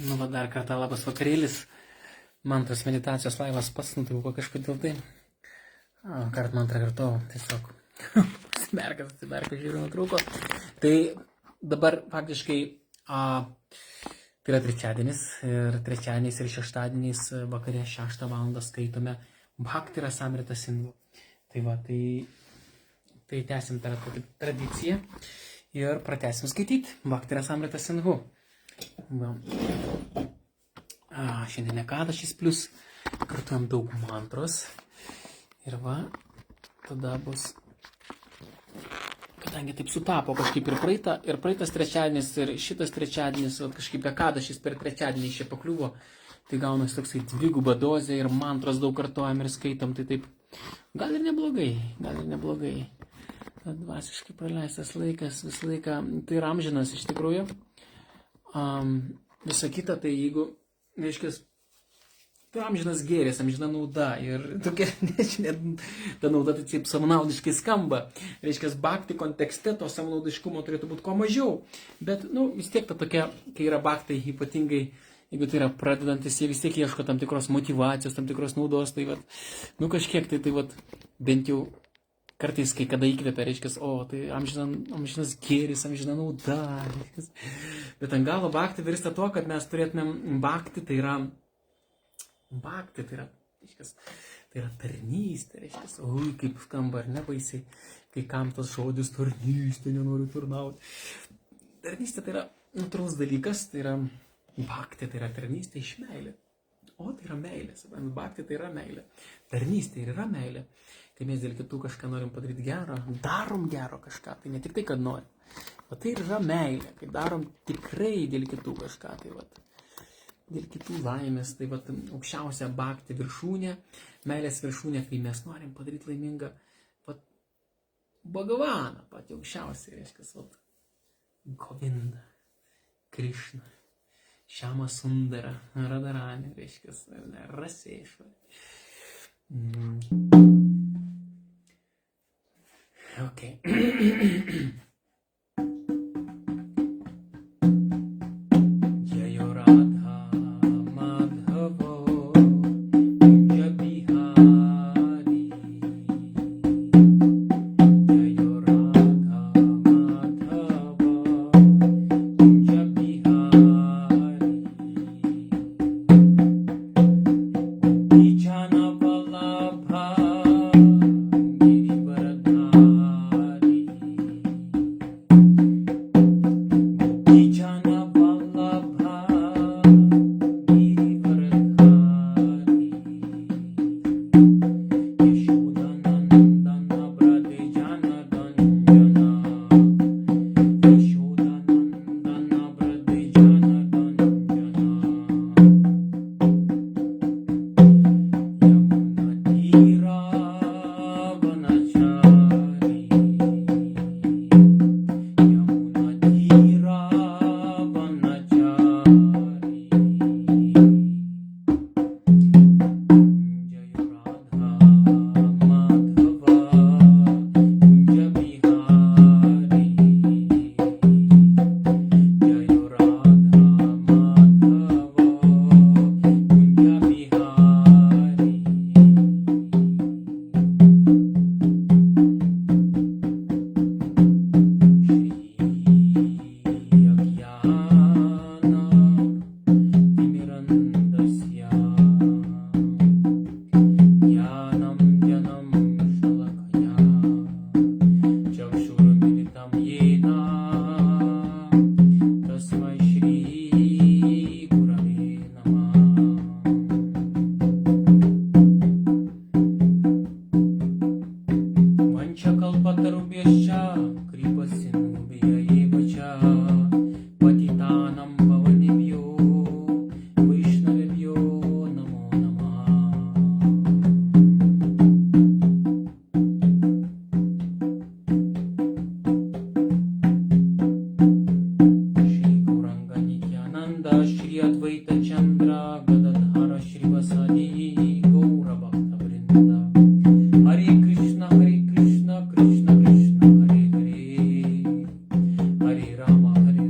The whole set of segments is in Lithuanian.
Nu, va dar kartą labas vakarėlis. Man tas meditacijos laivas pats nutrūko kažkodėl tai. Kart man antrą kartą tiesiog atsimerkęs, žiūriu, nutrūko. Tai dabar faktiškai tai yra trečiadienis ir šeštadieniais vakarė 6 val. Skaitome Bhakti Rasamrita Sindhu. Tai va, tai tęsim tą tradiciją ir pratęsim skaityti Bhakti Rasamrita Sindhu. Va. Šiandien Ekadašis plus, kartuojam daug mantros ir va, tada bus, kadangi taip sutapo kažkaip ir praeitas trečiadienis ir šitas trečiadienis, va, kažkaip Ekadašis per trečiadienį čia pakliuvo, tai gaunasi toksai dviguba dozė ir mantros daug kartuojam ir skaitom, tai taip, gal ir neblogai. Dvasiškai praleistas laikas, visą laiką, tai yra amžinas iš tikrųjų. Visa kita, tai jeigu, reiškia, tai amžinas gėris, amžina nauda ir tokia, nežinia, ta nauda tai taip savanaudiškai skamba. Reiškia, bhakti kontekste to savanaudiškumo turėtų būti kuo mažiau, bet, vis tiek ta tokia, kai yra bhakti, ypatingai, jeigu tai yra pradedantis, jie vis tiek ieško tam tikros motyvacijos, tam tikros naudos, tai kažkiek tai bent jau kartais, kai kada įkvėpia, reiškia, tai amžinas gėris, amžina nauda, reiškia. Bet ant galo bhakti virsta tuo, kad mes turėtumėm bhakti, tai yra tarnystė, reiškia, kaip skamba, ar ne baisiai, kai kam tas žodis tarnystė, nenoriu tarnauti. Tarnystė tai yra natūralus dalykas, tai yra bhakti, tai yra tarnystė iš meilė. O tai yra meilė, bhakti tai yra meilė. Tarnystė ir yra meilė. Kai mes dėl kitų kažką norim padaryti gero, darom gero kažką, tai ne tik tai, kad norim. O tai yra meilė, kai darom tikrai dėl kitų kažką, tai dėl kitų laimės, tai aukščiausia bhakti viršūnė, meilės viršūnė, kai mes norim padaryti laimingą Bhagavaną, patį aukščiausią, reiškia, Govinda, Krishna, Šama Sundara, Radharani, reiškia, Raseshwari. Okay.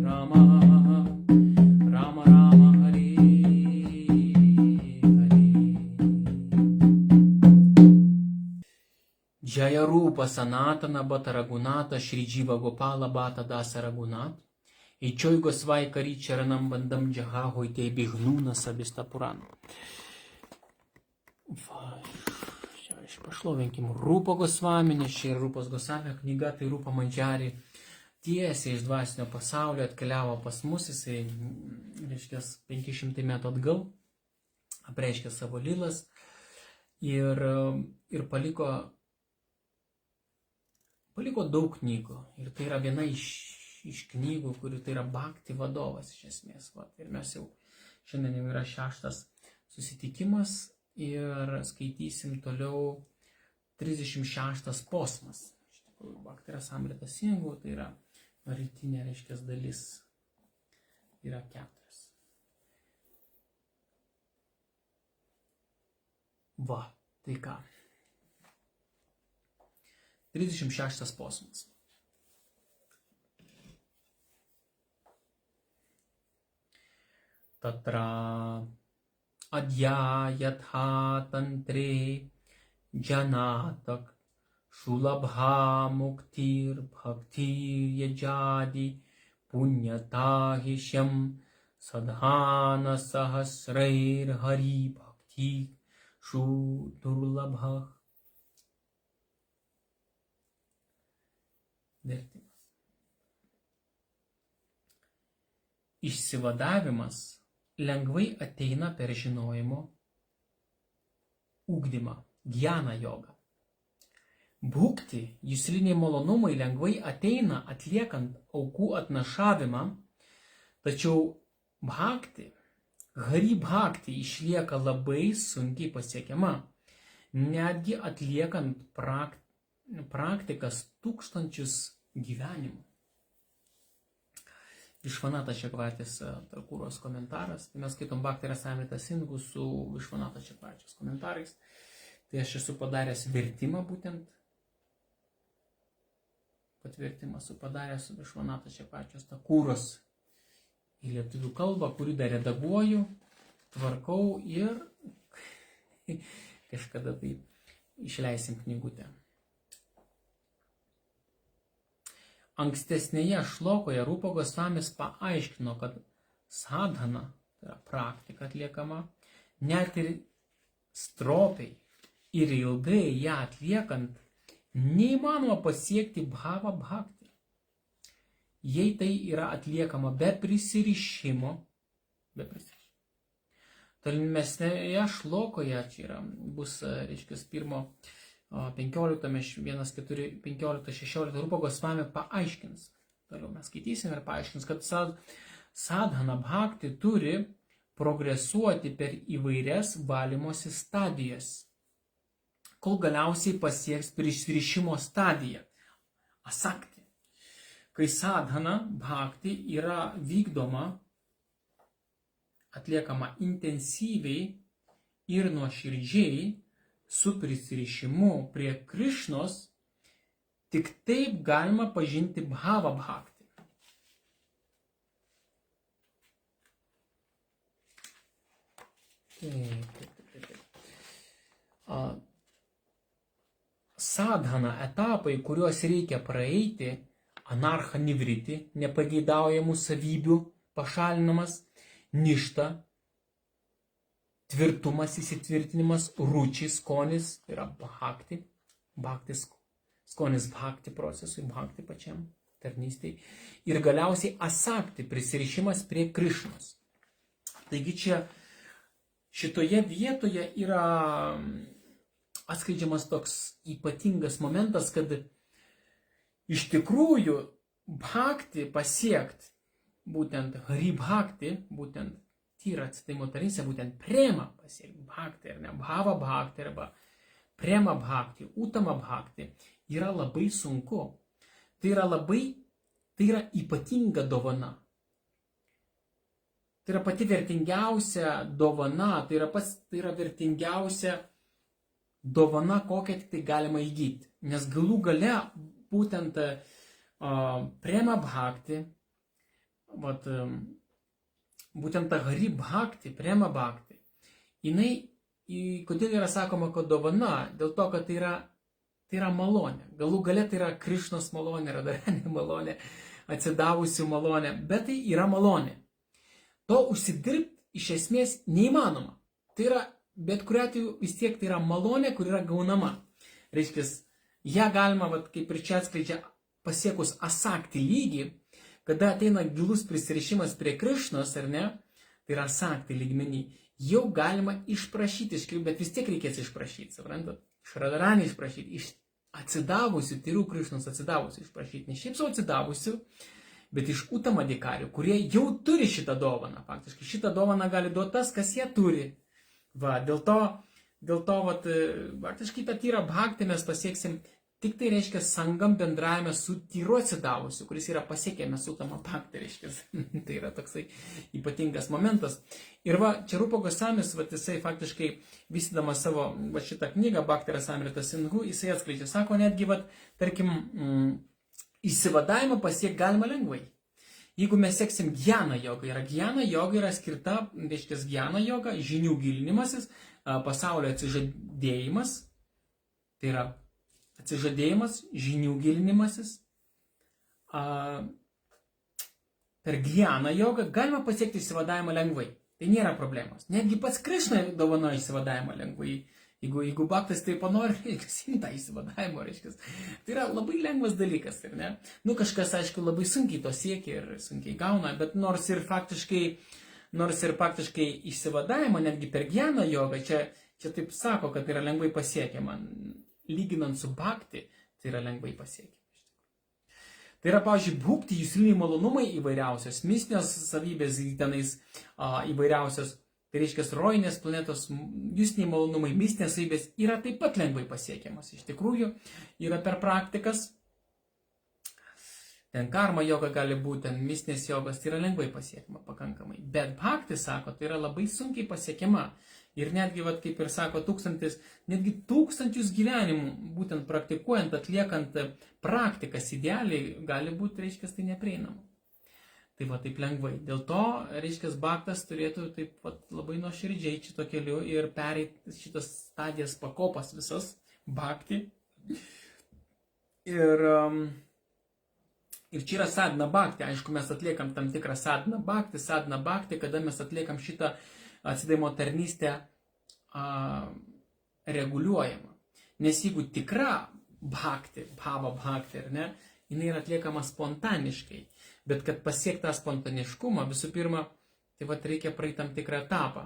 Rama Rama Hare Rupa Sanatana Bata Ragunata Shri Jiva Gopala Bata Dasa Ragunat Ichoi Gosvai Kari Charanam Bandam Jaha Hoite Bignuna Sabista Purana. Pašlovinkim Rupa Gosvami, nes čia Rupas Gosvamio knyga, tai Rupa Mandžiari tiesiai iš dvasinio pasaulio atkeliavo pas mus, jisai, reiškia, 500 metų atgal, apreiškė savo lilas ir paliko daug knygų. Ir tai yra viena iš knygų, kuri tai yra Bhakti vadovas iš esmės. Va. Ir mes jau šiandien jau yra 6. susitikimas ir skaitysim toliau 36 posmas. Iš tikrųjų, Bhakti Rasamrita Sindhu, tai yra rytinė, reiškia, dalis yra 4. Va, tai ką? 36 posmas. Tatra adhyayatha tantre janatak shulabha muktir bhaktir yajadi punyatahishyam sadhana sahasrair hari bhakti shudurlabha. Vertimas. Išsivadavimas lengvai ateina per žinojimo ugdymą, gyana jogą. Bhukti, jusliniai malonumai lengvai ateina atliekant aukų atnašavimą, tačiau bhakti, hari bhakti išlieka labai sunkiai pasiekiama, netgi atliekant praktikas 1000 gyvenimų. Višvanata Čakvartis Takūros komentaras. Tai mes skaitom Bhakti Rasamrita Sindhu su Višvanata Čakvarčios komentarais. Tai aš esu padaręs vertimą būtent. Patvertimą esu padaręs su Višvanata Čakvarčios Takūros į lietuvių kalbą, kurį dar redaguoju, tvarkau ir kažkada tai išleisim knygutę. Ankstesnėje šlokoje Rupa Gosvamis paaiškino, kad sadhana, tai yra praktika atliekama, net ir stropiai ir ilgai ją atliekant, neįmanoma pasiekti bhava bhakti. Jei tai yra atliekama be prisirišimo, tolimesnėje šlokoje, čia yra, bus, reiškia, 15-16 Rupa Gosvami paaiškins. Toliau mes skaitysime ir paaiškins, kad sadhana bhakti turi progresuoti per įvairias valymosi stadijas, kol galiausiai pasieks prisirišimo stadiją, asakti. Kai sadhana bhakti yra vykdoma, atliekama intensyviai ir nuoširdžiai, su prisirišimu prie Krišnos, tik taip galima pažinti bhava bhakti. Sadhana etapai, kuriuos reikia praeiti, anarcha nivriti, nepageidaujamų savybių pašalinamas, ništa, tvirtumas, įsitvirtinimas, ruči, skonis, tai yra bhakti, skonis bhakti procesui, bhakti pačiam, tarnystei. Ir galiausiai asakti, prisirišimas prie Krišnos. Taigi čia šitoje vietoje yra atskleidžiamas toks ypatingas momentas, kad iš tikrųjų bhakti pasiekti, būtent hari bhakti, būtent tyra atsitaimo tarnystė, būtent prema pasiekti bhakti, ar ne, bhava bhakti, arba prema bhakti, utama bhakti, yra labai sunku. Tai yra ypatinga dovana. Tai yra pati vertingiausia dovana, tai yra vertingiausia dovana, kokią tik tai galima įgyti. Nes galų gale būtent prema bhakti, būtent ta hari bhakti, prema bhakti, jinai, kodėl yra sakoma, kad dovana? Dėl to, kad tai tai yra malonė. Galų gale tai yra Krišnos malonė, Radharani malonė, atsidavusių malonė, bet tai yra malonė. To užsidirbti iš esmės neįmanoma. Tai yra, bet kuriuo atveju vis tiek tai yra malonė, kur yra gaunama. Reiškia, ją galima, kaip ir čia atskleidžia, pasiekus asakti lygį, kada ateina gilus prisirišimas prie Krišnos, ar ne, tai yra asakti lygmenį, jau galima išprašyti, bet vis tiek reikės išprašyti, suprantat? Iš Radharani išprašyti, iš atsidavusių, tyrių Krišnos atsidavusių išprašyti, ne šiaip savo atsidavusių, bet iš utamadikarių, kurie jau turi šitą dovaną. Faktiškai šitą dovaną gali duoti tas, kas ją turi. Va, dėl to faktiškai tą tyrą bhaktį mes pasieksim tik tai, reiškia, sangam bendravime su tyru atsidavusiu, kuris yra pasiekėme su tama bhaktį, reiškia. Tai yra toksai ypatingas momentas. Ir va, čia Rupa Gosamis, va, jisai faktiškai vystydamas savo va, šitą knygą Bhakti Rasamrita Sindhu, jisai atskleidžia, sako, netgi, va, tarkim, išsivadavimą pasiekti galima lengvai. Jeigu mes seksim Gyana jogą, Gyana joga yra skirta, reiškia, Gyana joga, žinių gilinimasis, pasaulio atsižadėjimas, tai yra atsižadėjimas, žinių gilinimasis. Per Gyana jogą galima pasiekti išsivadavimą lengvai. Tai nėra problemos. Netgi pats Krišna dovanoja išsivadavimą lengvai. Jeigu bhaktas tai panori, reikia tą išsivadavimo, reiškia. Tai yra labai lengvas dalykas, ar ne? Nu, kažkas, aišku, labai sunkiai to siekia ir sunkiai gauna, bet nors ir faktiškai išsivadavimo, netgi per Gyana jogą, čia taip sako, kad yra lengvai pasiekiama. Lyginant su bhakti, tai yra lengvai pasiekiama. Tai yra, pavyzdžiui, bhukti, jusliniai malonumai įvairiausios, mistinės savybės tenais įvairiausios. Tai reiškia, rojinės planetos, justiniai malonumai, mistinės savybės yra taip pat lengvai pasiekiamas. Iš tikrųjų, yra per praktikas. Ten karma joga gali būti, ten mistinės jogas, tai yra lengvai pasiekiama pakankamai. Bet bhakti, sako, tai yra labai sunkiai pasiekiama. Ir netgi, kaip ir sako, netgi tūkstančius gyvenimų, būtent praktikuojant, atliekant praktikas idealiai, gali būti, reiškia, tai neprieinama. Tai va, taip lengvai. Dėl to, reiškia, bhaktas turėtų taip labai nuoširdžiai šito keliu ir pereiti šitas stadijas pakopas visas bhakti. Ir čia yra sadhana bhakti. Aišku, mes atliekam tam tikrą sadhana bhakti, kada mes atliekam šitą atsidavimo tarnystę reguliuojamą. Nes jeigu tikra bhakti, bhava bhakti, ar ne, jinai yra atliekama spontaniškai. Bet kad pasiekti tą spontaniškumą, visų pirma, tai reikia praeiti tam tikrą etapą.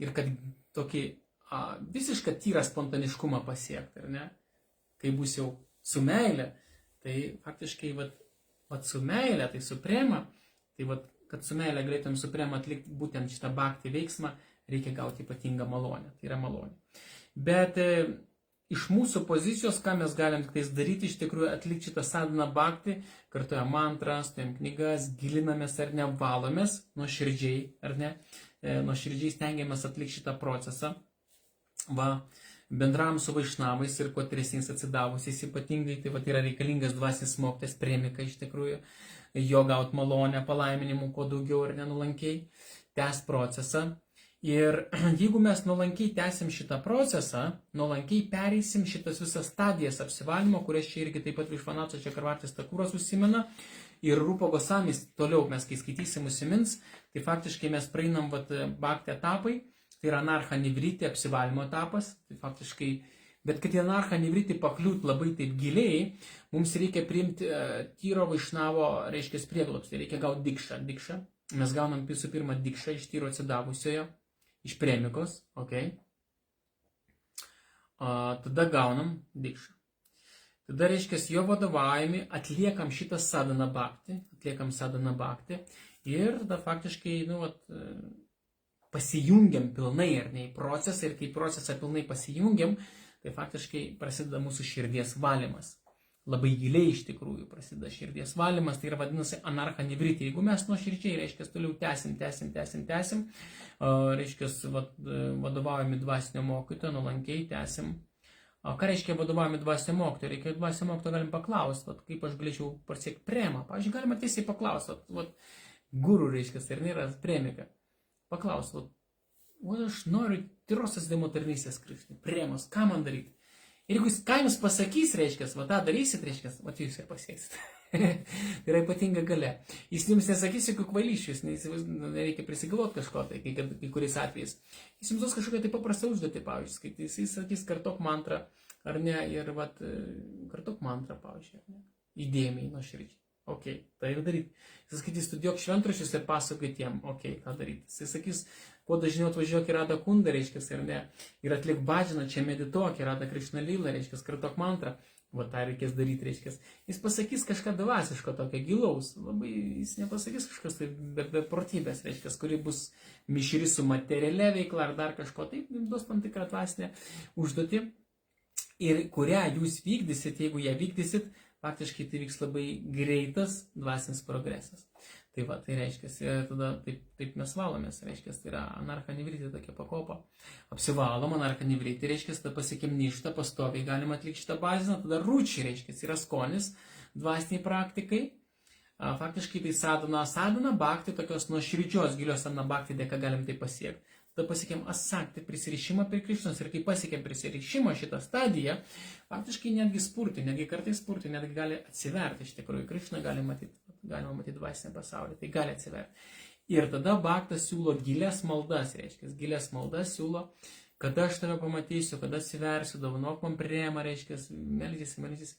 Ir kad tokį visišką tyrą spontaniškumą pasiekti, ar ne? Kai bus jau su meile, tai faktiškai su meile, tai suprema, tai kad su meile galėtum suprema atlikti būtent šitą bhakti veiksmą, reikia gauti ypatingą malonę. Tai yra malonė. Bet iš mūsų pozicijos, ką mes galim tik daryti, iš tikrųjų atlikti šitą sadhana bhakti, kartuojam mantras, stojam knygas, gilinamės ar ne, valomės nuoširdžiai, ar ne, nuoširdžiai stengiamės atlikti šitą procesą, bendram su vaišnavais ir kuo tresniais atsidavusiais ypatingai, tai yra reikalingas dvasinis mokytojas, premika iš tikrųjų, jo gaut malonę, palaiminimų, kuo daugiau ar nenulankiai, tęs procesą. Ir jeigu mes nuolankiai tęsim šitą procesą, nuolankiai pereisim šitas visas stadijas apsivalymo, kurias čia irgi taip pat Višvanato Čakravartis Takuras užsimena, ir Rupa Gosamis toliau mes, kai skaitysim, užsimins, tai faktiškai mes praeinam bhakti etapai, tai yra anarcha nivriti apsivalymo etapas, tai faktiškai, bet kad į anarcha nivriti pakliūt labai taip giliai, mums reikia priimti tyro vaišnavo, reiškia, prieglobstį, reikia gauti dikšą. Mes gaunam visų pirma dikšą iš tyro atsidavusiojo, iš premikos, ok. Tada gaunam dikšą. Tada, reiškia, jo vadovaujami atliekam šitą sadhana bhakti ir tada faktiškai, pasijungiam pilnai ar ne į procesą ir kai procesą pilnai pasijungiam, tai faktiškai prasideda mūsų širdies valymas. Labai giliai iš tikrųjų prasideda širdies valymas, tai yra vadinasi anarcha nivriti. Jeigu mes nuoširdžiai, reiškia, toliau tęsim, reiškia, vadovaujami dvasinio mokytojo, nuolankiai tęsim. Ką reiškia vadovaujami dvasinio mokytojo? Reikia dvasinio mokytojo galim paklausti, kaip aš galėčiau pasiekti premą. Pavyzdžiui, galima tiesiai paklausti, guru, reiškia, ir nėra premika. Paklausti, aš noriu tirosios demotarnystės Krišnai, premos, ką man daryti? Ir jeigu jis ką jums pasakys, reiškia, va tą darysit, reiškia, va jūs ir pasieksit. Tai yra ypatinga galia. Jis jums nesakys jokių kvailyšių, nereikia prisigalvoti kažko, tai kai kuriais atvejais. Jis jums duos kažkokią tai paprastą užduotį, pavyzdžiui, jis sakys kartok mantrą, ar ne, ir vat, kartok mantrą, pavyzdžiui, ar ne, įdėmiai, nuoširdžiai. Ok, tai ir daryti. Jis sakys, studijuok šventraščius ir pasakok jiem, ok, ką daryti. Jis sakys, kuo dažniau atvažiuok į Radha Kundą, reiškia, ar ne, ir atlik bhajaną, čia medituok, į Radha Krishna Lila, reiškia, kartok mantrą. Va tą reikės daryti, reiškia. Jis pasakys kažką dvasiško, tokio gilaus. Labai jis nepasakys kažkas tai be protybės, reiškia, kuri bus mišri su materialia veikla ar dar kažko. Taip, duos tam tikrą dvasinę užduotį. Ir kurią jūs vykdysit, jeigu ją vykdysit, faktiškai tai vyks labai greitas dvasinis progresas. Tai va, tai reiškia, tada taip mes valomės, reiškia, tai yra anarcha nivriti tokia pakopa. Apsivalom anarcha nivriti, reiškia, tada pasiekėm ništą, pastoviai galima atlikti šitą baziną, tada rūčiai, reiškia, yra skonis dvasiniai praktikai. Faktiškai tai sadhana, bhakti, tokios nuoširdžios gilios sadhana bhakti dėka galim tai pasiekti. Tada pasiekėm asakti, prisirišimą prie Krišnos ir kai pasiekėm prisirišimą šitą stadiją, faktiškai netgi spurti, netgi kartais spurti, netgi gali atsiverti iš tikrųjų. Krišną galima matyti dvasinę pasaulį, tai gali atsiverti. Ir tada bhaktas siūlo gilias maldas, reiškia, gilias maldas siūlo, kada aš tave pamatysiu, kada atsiversiu, dovanok man prema, reiškia, meldysi.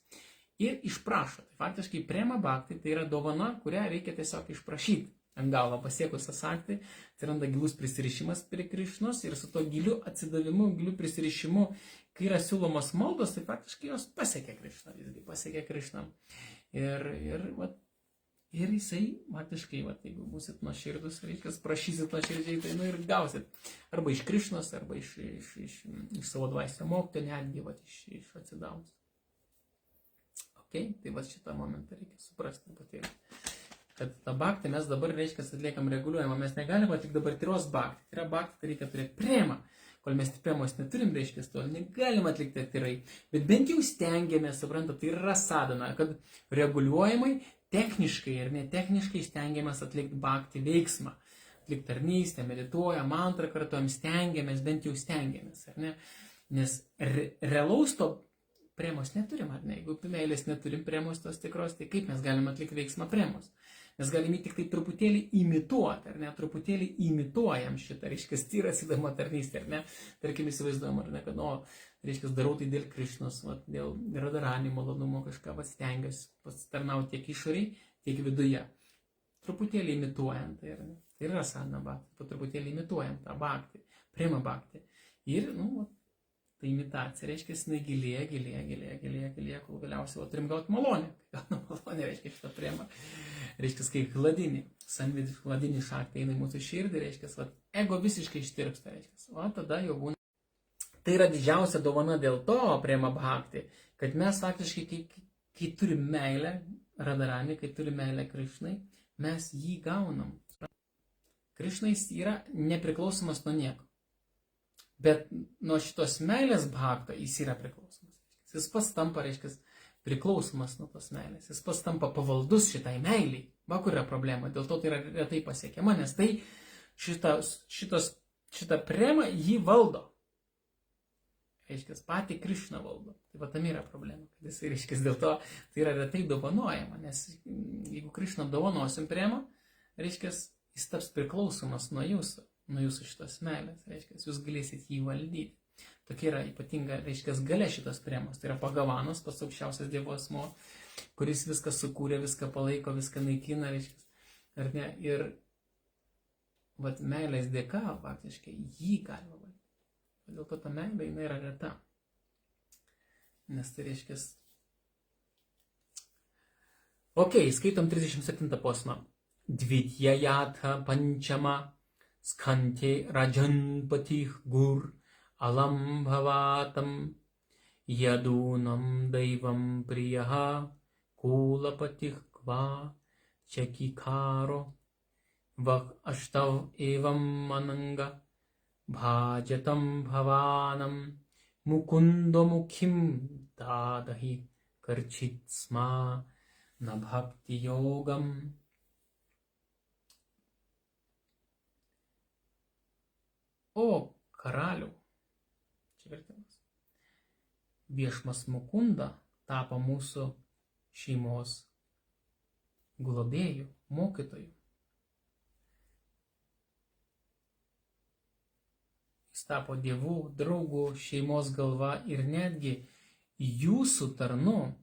Ir išprašo. Tai faktiškai prema bhakti tai yra dovana, kurią reikia tiesiog išprašyti. Ant galvo pasiekus asakti, atsiranda gilus prisirišimas prie Krišnos ir su to giliu atsidavimu, giliu prisirišimu, kai yra siūlomos maldos, tai faktiškai jos pasiekia Krišną, visgi pasiekia Krišną. Ir jisai, faktiškai, jeigu būsit nuoširdus, reikia, prašysit nuoširdžiai, tai ir gausit. Arba iš Krišnos, arba iš savo dvasinio mokytojo, netgi iš atsidavus. Ok, tai šitą momentą reikia suprasti truputėlį. Kad tą bhaktį mes dabar, reiškia, atliekam reguliuojamą, mes negalime atlikti dabar tyros bhaktį. Tai yra bhaktį, tai reikia turėti premą. Kol mes premos neturim, reiškia, to negalime atlikti tyrai. Bet bent jau stengiamės, suprantate, tai yra sadhana, kad reguliuojamai, techniškai ir netechniškai stengiamės atlikti bhaktį veiksmą. Atlikti tarnystę, medituoja, mantrą kartuojam, stengiamės, bent jau stengiamės, ar ne? Nes realaus to premos neturim, ar ne? Jeigu meilės neturim premos tos tikros, tai kaip mes galime atlikti veiksmą premos? Mes galime tik tai truputėlį imituoti, ar ne? Truputėlį imituojam šitą, reiškia, tyrasidama tarnystę, ar ne? Tarkim, įsivaizduojam, ar ne, kad, reiškia, darau tai dėl Krišnos, dėl Radharani malonumo kažką, stengiuosi pasitarnauti tiek išoriai, tiek viduje. Truputėlį imituojam, tai yra sadhana bhakti, po truputėlį imituojam tą bhakti, prema bhakti. Ir, ta imitacija, reiškia, jinai gilėja, kol galiausiai turim gauti malonę. Gauna malonę, reiškia, šitą premą. Reiškia, kai hladini šaktai eina į mūsų širdį, reiškia, ego visiškai ištirpsta, reiškia, tada jau būna. Tai yra didžiausia dovana dėl to, prema bhakti, kad mes faktiškai, kai turim meilę Radharani, kai turim meilę Krišnai, mes jį gaunam. Krišnais yra nepriklausomas nuo nieko. Bet nuo šitos meilės bhakto jis yra priklausomas. Jis pats tampa, reiškia, priklausomas nuo tos meilės. Jis pats tampa pavaldus šitai meiliai. Va, kur yra problema. Dėl to tai yra retai pasiekiama, nes tai šitą premą jį valdo. Reiškia, patį Krišną valdo. Tai va, tam yra problema. Jis, reiškia, dėl to tai yra retai dovanojama. Nes jeigu Krišną dovanosim premą, reiškia, jis taps priklausomas nuo jūsų šitos meilės, reiškia, jūs galėsit jį valdyti. Tokia yra ypatinga, reiškia, galia šitos premos. Tai yra Pagavanas, pats aukščiausias Dievo asmuo, kuris viską sukūrė, viską palaiko, viską naikina, reiškia, ar ne? Ir meilės dėka, faktiškai, jį galima valdyti. Dėl to ta meilė, jinai yra reta. Nes tai reiškia... Ok, skaitom 37 posmą. Dvityjatha pančama skante rajanpatih gur alam bhavatam yadunam daivam priyaha kulapatih kva chakikaro vak ashtav evam mananga bhajatam bhavanam mukundo mukhim dadahi karchit sma na bhakti yogam. O karaliau, čia vertimas, Viešmas Mukunda tapo mūsų šeimos globėjų, mokytojų. Jis tapo dievų, draugų, šeimos galva ir netgi jūsų tarnu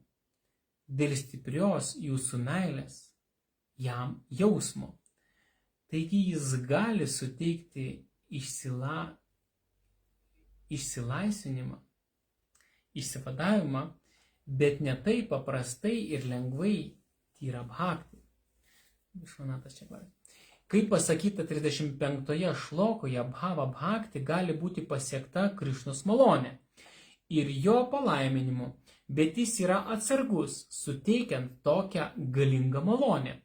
dėl stiprios jūsų meilės jam jausmo. Taigi jis gali suteikti išsilaisvinimą, išsivadavimą, bet ne taip paprastai ir lengvai tyra bhakti. Išmanatas čia klausia. Kaip pasakyta 35 šlokoje, bhava bhakti gali būti pasiekta Krišnos malonė ir jo palaiminimu, bet jis yra atsargus, suteikiant tokią galingą malonę.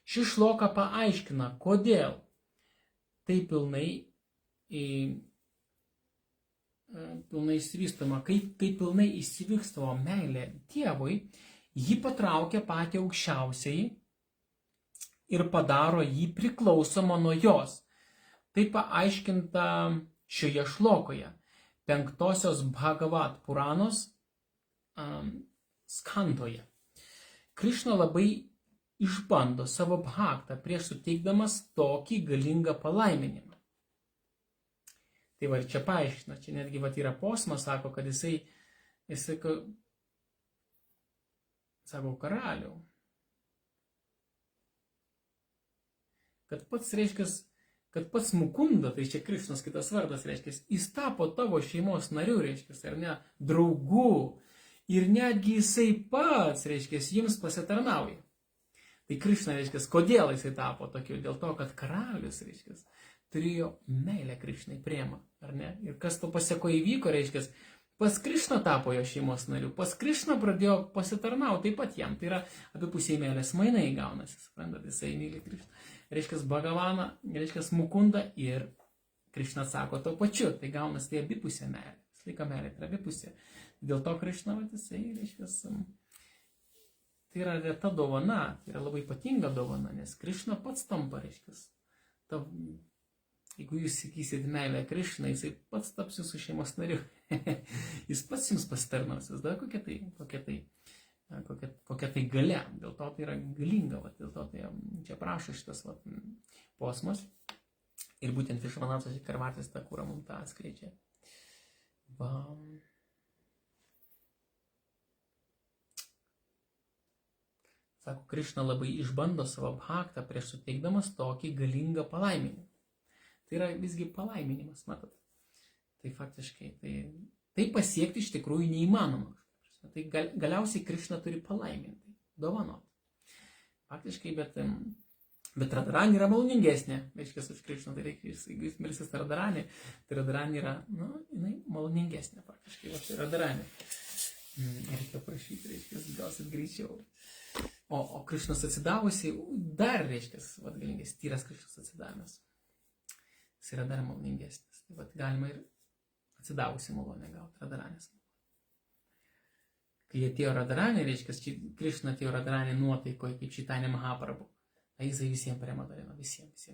Ši šloka paaiškina, kodėl tai pilnai išsivystoma, kaip pilnai išsivystoma meilė Dievui, jį patraukia patį aukščiausiai ir padaro jį priklausomą nuo jos. Tai paaiškinta šioje šlokoje, 5 Bhagavat Puranos skandoje. Krišna labai išbando savo bhaktą prieš suteikdamas tokį galingą palaiminimą. Tai va čia paaiškina, čia netgi va yra posmas, sako, kad jisai sako karaliau, kad pats Mukunda, tai čia Krišnos kitas vardas, reiškia, jis tapo tavo šeimos nariu, reiškia, ar ne, draugu, ir netgi jisai pats, reiškia, jums pasitarnauja. Tai Krišna, reiškia, kodėl jisai tapo tokiu? Dėl to, kad karalius, reiškia, turėjo meilę Krišnai priema, ar ne? Ir kas to paseko įvyko, reiškia, pas Krišną tapo jo šeimos nariu, pas Krišną pradėjo pasitarnauti taip pat jam. Tai yra abipusiai meilės mainai gaunasi, suprantat, jisai myli Krišną. Reiškia, Bhagavaną, reiškia, Mukunda ir Krišna sako to pačiu, tai gaunasi tai abipusė meilė. Sveika meilė, tai yra abipusė. Dėl to Krišna, jisai, reiškia, tai yra reta dovana, tai yra labai ypatinga dovana, nes Krišna pats tampa, reiškia, jeigu jūs sakysit meilę Krišnai, jisai pats taps jūsų šeimos nariu. Jis pats jums pasitarnaus, vis dar kokia tai galia, dėl to tai yra galinga, va, dėl to tai čia prašo šitas va, posmas ir būtent Višvanatsos Karvatės Takūra mums tą atskleidžia. Va. Sako, Krišna labai išbando savo bhaktą prieš suteikdamas tokį galingą palaiminimą. Tai yra visgi palaiminimas, matot. Tai faktiškai, tai pasiekti iš tikrųjų neįmanoma. Tai galiausiai Krišna turi palaiminti, dovanoti. Faktiškai, bet Radharani yra maloningesnė, reiškia, už Krišną, tai reikia, jeigu jūs melsis Radharani, tai Radharani yra, jinai maloningesnė, faktiškai, va, tai Radharani. Reikia prašyti, reiškia, gausit greičiau. O Krišnas atsidavusiai, dar, reiškia, va, galingas, tyras Krišnas atsidavęs. Jis yra dar maloningesnis. Tai vat, galima ir atsidavusi malonę gauti, Radharanės. Kai atėjo Radharanė, reiškia, Krišna atėjo Radharanė nuotaikoje, kaip Čaitanija Mahaprabhu. Tai jisai visiems parema dalino, visiems.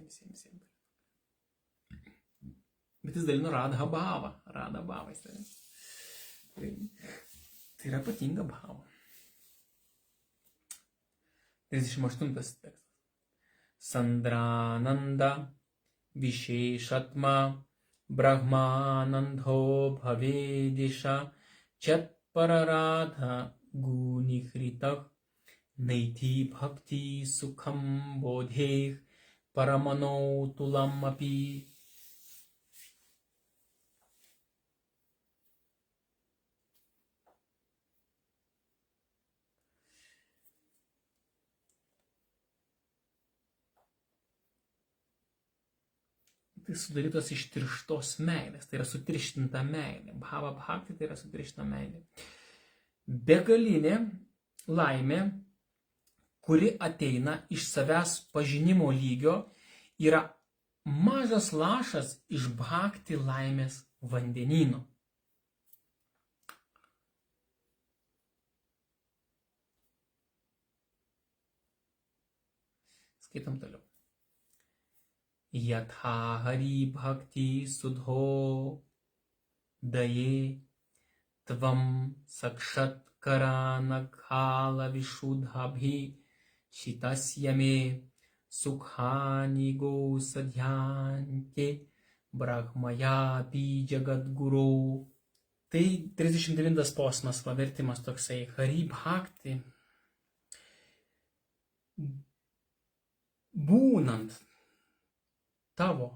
Bet jis dalino Radha Bhavą. Tai yra ypatinga bhava. 38 tekstas. Sandrananda Visheshatma Brahmanandho Bhavedisha Chat Pararadha Gunihritah Naiti Bhakti Sukham Bodheh Paramano Tulam Api. Tai sudarytas iš tirštos meilės, tai yra sutirštinta meilė. Bhava bhakti tai yra sutirštinta meilė. Begalinė laimė, kuri ateina iš savęs pažinimo lygio, yra mažas lašas iš bhakti laimės vandenyno. Skaitam toliau. Yatha hari bhakti sudho daye Tvam sakshatkara naghala vishudhabhi shitasyame sukhani go sadhyante brahmaya pi jagadguru. Tai 39 posmas, pavertimas toksai. Hari bhakti. Būnant tavo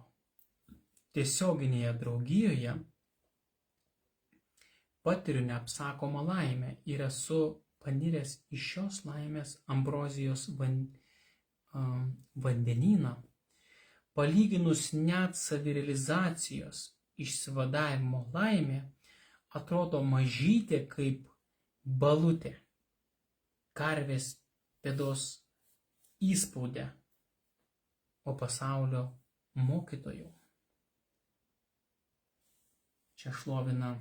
tiesioginėje draugijoje, patiriu neapsakomą laimę ir esu paniręs iš šios laimės ambrozijos vandenyną, palyginus net savirealizacijos išsivadavimo laimė atrodo mažytė kaip balutė karvės pėdos įspaudę, o pasaulio mokytojų. Čia šlovina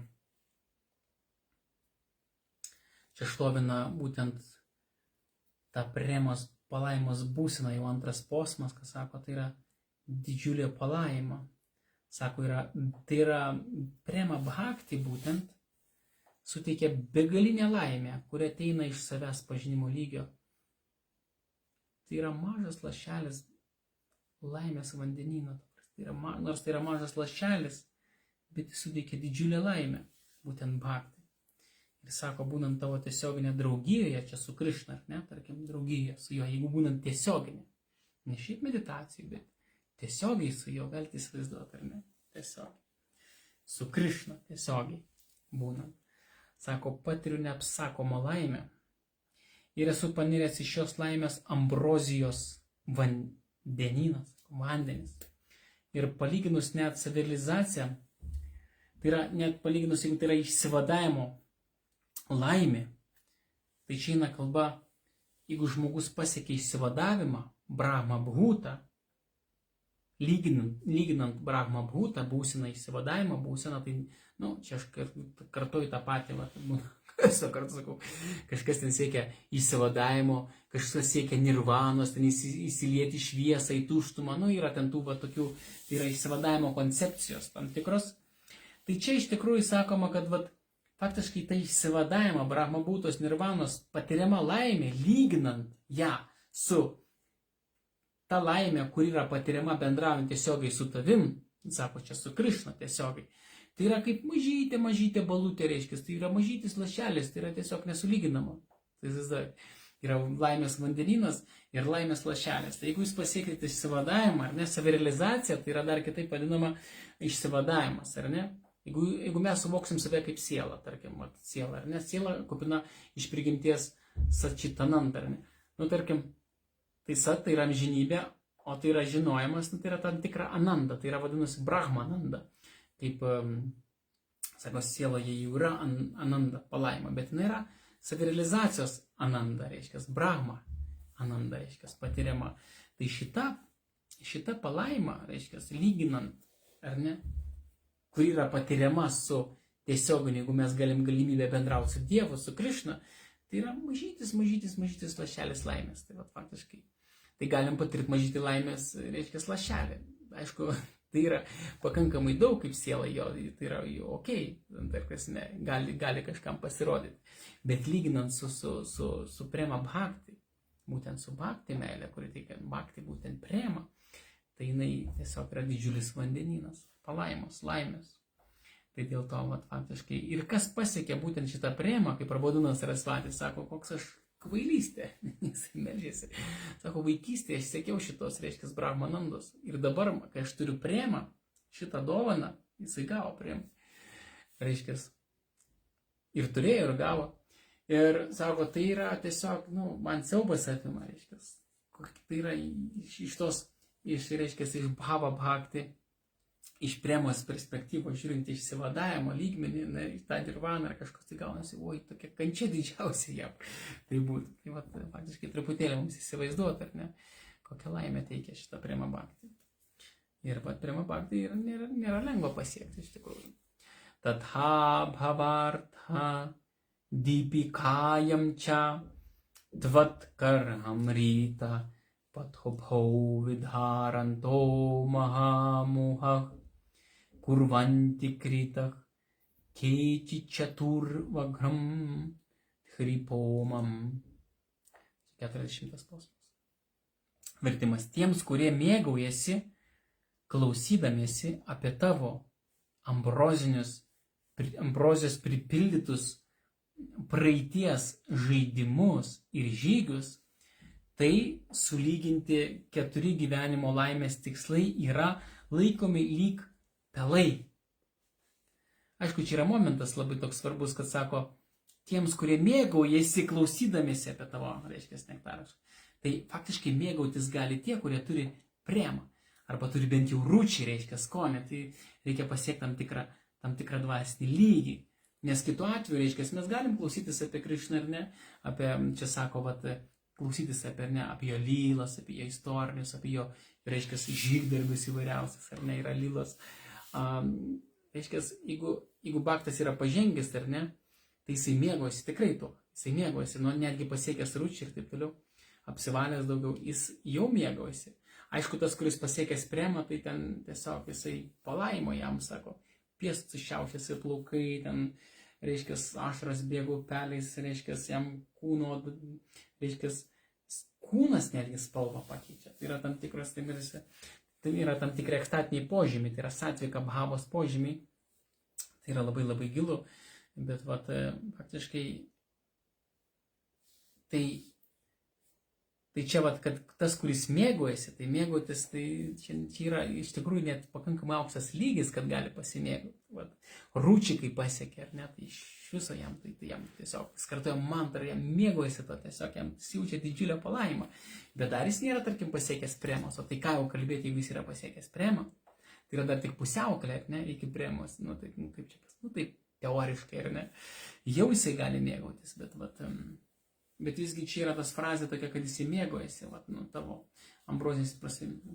būtent tą premos palaimos būseną, jau antras posmas, kas sako, tai yra didžiulė palaima. Sako, tai yra prema bhakti būtent, suteikia begalinę laimę, kuri ateina iš savęs pažinimo lygio. Tai yra mažas lašelis laimės vandenyno. Nors tai yra mažas lašelis, bet jis suteikia didžiulę laimę, būtent bhakti. Ir sako, būnant tavo tiesioginė draugijoje, čia su Krišna, ar ne, tarkim, draugijoje su juo, jeigu būnant tiesioginė, ne šiaip meditacijai, bet tiesiogiai su juo, galite įsivaizduoti, ar ne, tiesiogiai. Su Krišna tiesiogiai būnant. Sako, patiriu neapsakomą laimę ir esu paniręs iš šios laimės ambrozijos vandenynas, vandenis. Ir palyginus net savirealizaciją, tai yra net palyginus, jeigu tai yra išsivadavimo laimė, tai čia eina kalba, jeigu žmogus pasiekia išsivadavimą, Brahma Bhuta, lyginant Brahma Bhuta būseną, išsivadavimą būseną, tai, čia aš kartuoju tą patį, kažkas ten siekia išsivadavimo, kažkas siekia nirvanos, ten įsilieti šviesą į tuštumą, yra ten tų tokių, tai yra išsivadavimo koncepcijos tam tikros. Tai čia iš tikrųjų sakoma, kad faktiškai tai išsivadavimą Brahma Bhutos nirvanos patiriama laimė, lyginant ją su ta laimė, kur yra patiriama bendraujant tiesiogiai su tavim, sako čia su Krišna tiesiogiai, tai yra kaip mažytė balutė, reiškia, tai yra mažytis lašelis, tai yra tiesiog nesulyginama. Tai yra laimės vandenynas ir laimės lašelis. Tai jeigu jūs pasiekite išsivadavimą, ar ne, savirealizacija, tai yra dar kitaip vadinama išsivadavimas, ar ne? Jeigu mes suvoksim save kaip sielą, tarkim, siela, ar ne, siela kupina iš prigimties sačitanant, ar ne. Tarkim, tai sat, tai yra amžinybė, o tai yra žinojimas, tai yra tam tikra ananda, tai yra vadinasi Brahma ananda. Kaip, sako, sieloje jau yra ananda palaima, bet jinai yra savirealizacijos ananda, reiškia, Brahma ananda, reiškia, patiriama. Tai šita palaima, reiškia, lyginant, ar ne, kur yra patiriama su tiesioginiu, jeigu mes galimybę bendrauti su Dievu, su Krišna, tai yra mažytis lašelis laimės. Tai faktiškai, tai galim patirti mažytį laimės, reiškia, lašelį. Aišku, tai yra pakankamai daug kaip siela jo, tai yra okei, gali kažkam pasirodyti. Bet lyginant su prema bhakti, būtent su bhakti meilė, kuri teikia bhakti būtent prema, tai jinai tiesiog yra didžiulis vandenynas, palaimos, laimės. Tai dėl to, faktiškai, ir kas pasiekė būtent šitą premą, kaip Prabodhunas Sarasvati, sako, koks aš kvailystė, jisai meldžiasi. Sako, vaikystėje aš siekiau šitos, reiškia, Brahmanandos. Ir dabar, kai aš turiu premą, šitą dovaną, jisai gavo premą. Reiškia, ir turėjo, ir gavo. Ir sako, tai yra tiesiog, man siaubas atima, reiškia. Tai yra reiškia, iš bhava bhakti, iš premos perspektyvos žiūrint išsivadavimo lygmenį, tą nirvaną ar kažkas, tai gaunasi, tokia kančia didžiausia jam. Tai būtų, tai faktiškai truputėlį mums įsivaizduoti, ar ne, kokią laimę teikia šitą prema bhakti. Ir prema bhakti nėra lengva pasiekti iš tikrųjų. Tadha bhavartha dipikayam cha tvatkarham rita pathobhau vidharanto mahamuhah kurvanti kritah keiti chaturvagram hripomam. 40 posmas. Vertimas. Tiems, kurie mėgaujasi, klausydamiesi apie tavo ambrozijos pripildytus praeities žaidimus ir žygius, tai sulyginti 4 gyvenimo laimės tikslai yra laikomi lyg pelai. Aišku, čia yra momentas labai toks svarbus, kad sako, tiems, kurie mėgaujasi klausydamiesi apie tavo, reiškia, nektarus. Tai faktiškai mėgautis gali tie, kurie turi premą, arba turi bent jau rūčį, reiškia, skonį, tai reikia pasiekti tam tikrą dvasinį lygį. Nes kitu atveju, reiškia, mes galim klausytis apie Krišną, ar ne, apie, čia sako, klausytis apie jo lylas, apie jo istorinius, apie jo, reiškia, žygdarbius įvairiausias, ar ne, yra lylas. Reiškia, jeigu baktas yra pažengęs, ar ne, tai jisai mėgojasi tikrai to, jisai mėgojasi, netgi pasiekęs rūčį ir taip toliau, apsivalęs daugiau, jis jau mėgojasi. Aišku, tas, kuris pasiekęs premą, tai ten tiesiog jisai palaimo jam, sako, piestus šiaušiasi plaukai, ten, reiškia, ašaras bėga upeliais, reiškia, jam kūnas netgi spalvą pakeičia. Tai yra tam tikras, tai yra tam tikri ekstatiniai požymiai, tai yra satvika bhavos požymiai, tai yra labai labai gilu. Bet faktiškai tai čia kad tas, kuris mėgojasi, tai mėgautis, tai čia yra iš tikrųjų net pakankamai aukštas lygis, kad gali pasimėgauti. Rūčiai, kai pasiekia, ar ne, tai iš viso jam, tai jam tiesiog, jis kartuoja mantrą, jam mėgojasi to, tiesiog jam jaučia didžiulę palaimą. Bet dar jis nėra, tarkim, pasiekęs premos, o tai ką jau kalbėti, jeigu jis yra pasiekęs premą, tai yra dar tik pusiaukelė, ne, iki premos, kaip čia taip. Teoriškai, ar ne, jau jisai gali mėgautis, bet visgi čia yra tas frazė tokia, kad jisai mėgojasi, tavo ambrozijos prasimtų.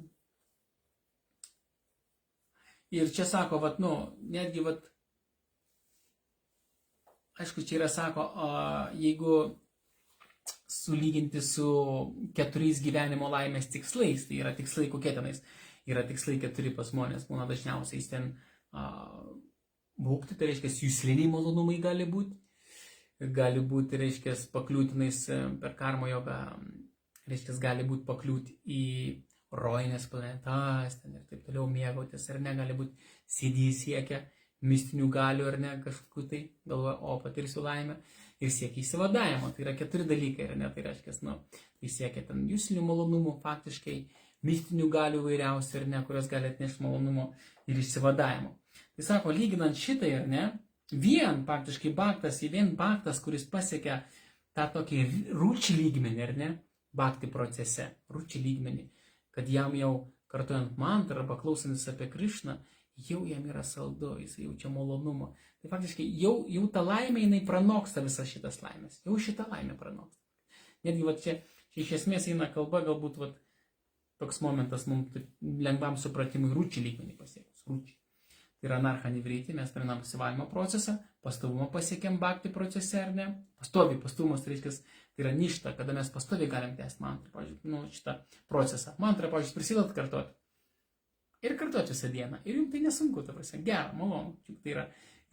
Ir čia sako, netgi, aišku, čia yra, sako, jeigu sulyginti su 4 gyvenimo laimės tikslais, tai yra tikslai kokie tenais, yra tikslai 4 pas žmonės, būna dažniausiai jis ten būkti, tai reiškia, jusliniai malonumai gali būti, reiškia, pakliūtinais per karmo jogą, reiškia, gali būti pakliūti į rojinės planetas, ten ir taip toliau mėgautis, ar ne, gali būti siekia mistinių galių, ar ne, kažkokiu tai galvoja, patirsiu laimę, ir siekia įsivadavimo, tai yra 4 dalykai, ar ne, tai reiškia, tai siekia ten juslinių malonumų, faktiškai, mistinių galių vairiausių, ar ne, kurios gali atnešti malonumo ir įsivadavimo. Tai sako, lyginant šitai, ar ne, vien baktas, kuris pasiekia tą tokį rūčį lygmenį, ar ne, bhakti procese, rūčį lygmenį, kad jam jau kartuojant mantrą arba klausantis apie Krišną, jau jam yra saldu, jis jaučia malonumą. Tai faktiškai jau ta laimė, jinai pranoksta visas šitas laimės, jau šitą laimę pranoksta. Netgi čia iš esmės eina kalba, galbūt toks momentas mums lengvam supratimui rūčį lygmenį pasiekus, rūčį. Tai yra narhanivrytį, mes perinam pasivalymo procesą, pastovumą pasiekėm bhakti procese, ar ne? Pastovumas, tai reiškia, tai yra ništa, kada mes pastoviai galim tęsti mantrą, pavyzdžiui, šitą procesą. Mantrą, pavyzdžiui, prisidat kartuoti. Ir kartuoti visą dieną. Ir jums tai nesunku, ta prasme, gera, malonu. Tai yra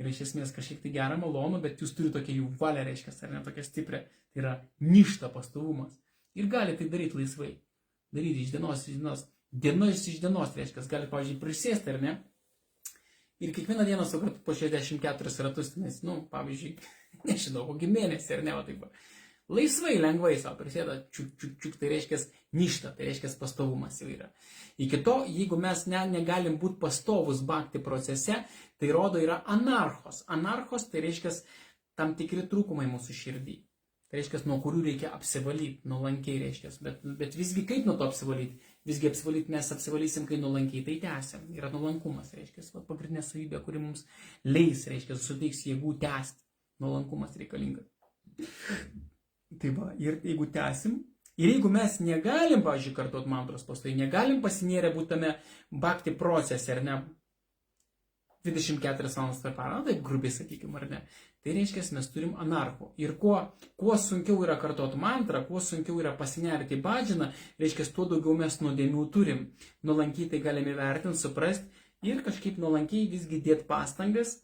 iš esmės kažkiek tai gera, malonu, bet jūs turite tokią jų valią, reiškia, ar ne, tokią stiprią. Tai yra ništa pastovumas. Ir gali tai daryti laisvai. Daryti iš dienos, iš dienos, reiškia, gali, pavyzdžiui, prisėsti, ar ne? Ir kiekvieną dieną sukartu po 64 ratus, nes, pavyzdžiui, nežinau, kokį mėnesį, ar ne, taip. Laisvai, lengvai savo prisėda, čiuk, tai reiškia ništa, tai reiškia pastovumas jau yra. Iki to, jeigu mes negalim būti pastovus bhakti procese, tai rodo yra anarchos. Anarchos tai reiškia tam tikri trūkumai mūsų širdį. Tai reiškia, nuo kurių reikia apsivalyti, nuolankiai reiškia. Bet visgi kaip nuo to apsivalyti? Visgi apsivalyti mes apsivalysim, kai nuolankiai tai tęsiam. Yra nuolankumas, reiškia, pagrindinė savybė, kuri mums leis, reiškia, suteiks jėgų tęsti. Nuolankumas reikalingas. Tai va, ir jeigu tęsim, ir jeigu mes negalim, pavyzdžiui, kartuoti mantros pastai, negalim pasinėrę būtame bhakti procese, ar ne, 24 valandas per parą, taip grubiai sakykime, ar ne, tai reiškia, mes turim anarchų. Ir kuo sunkiau yra kartuoti mantrą, kuo sunkiau yra pasinerti į bhadžiną, reiškia, tuo daugiau mes nuodėmių turim. Nuolankiai tai galime vertinti, suprasti ir kažkaip nuolankiai visgi dėti pastangas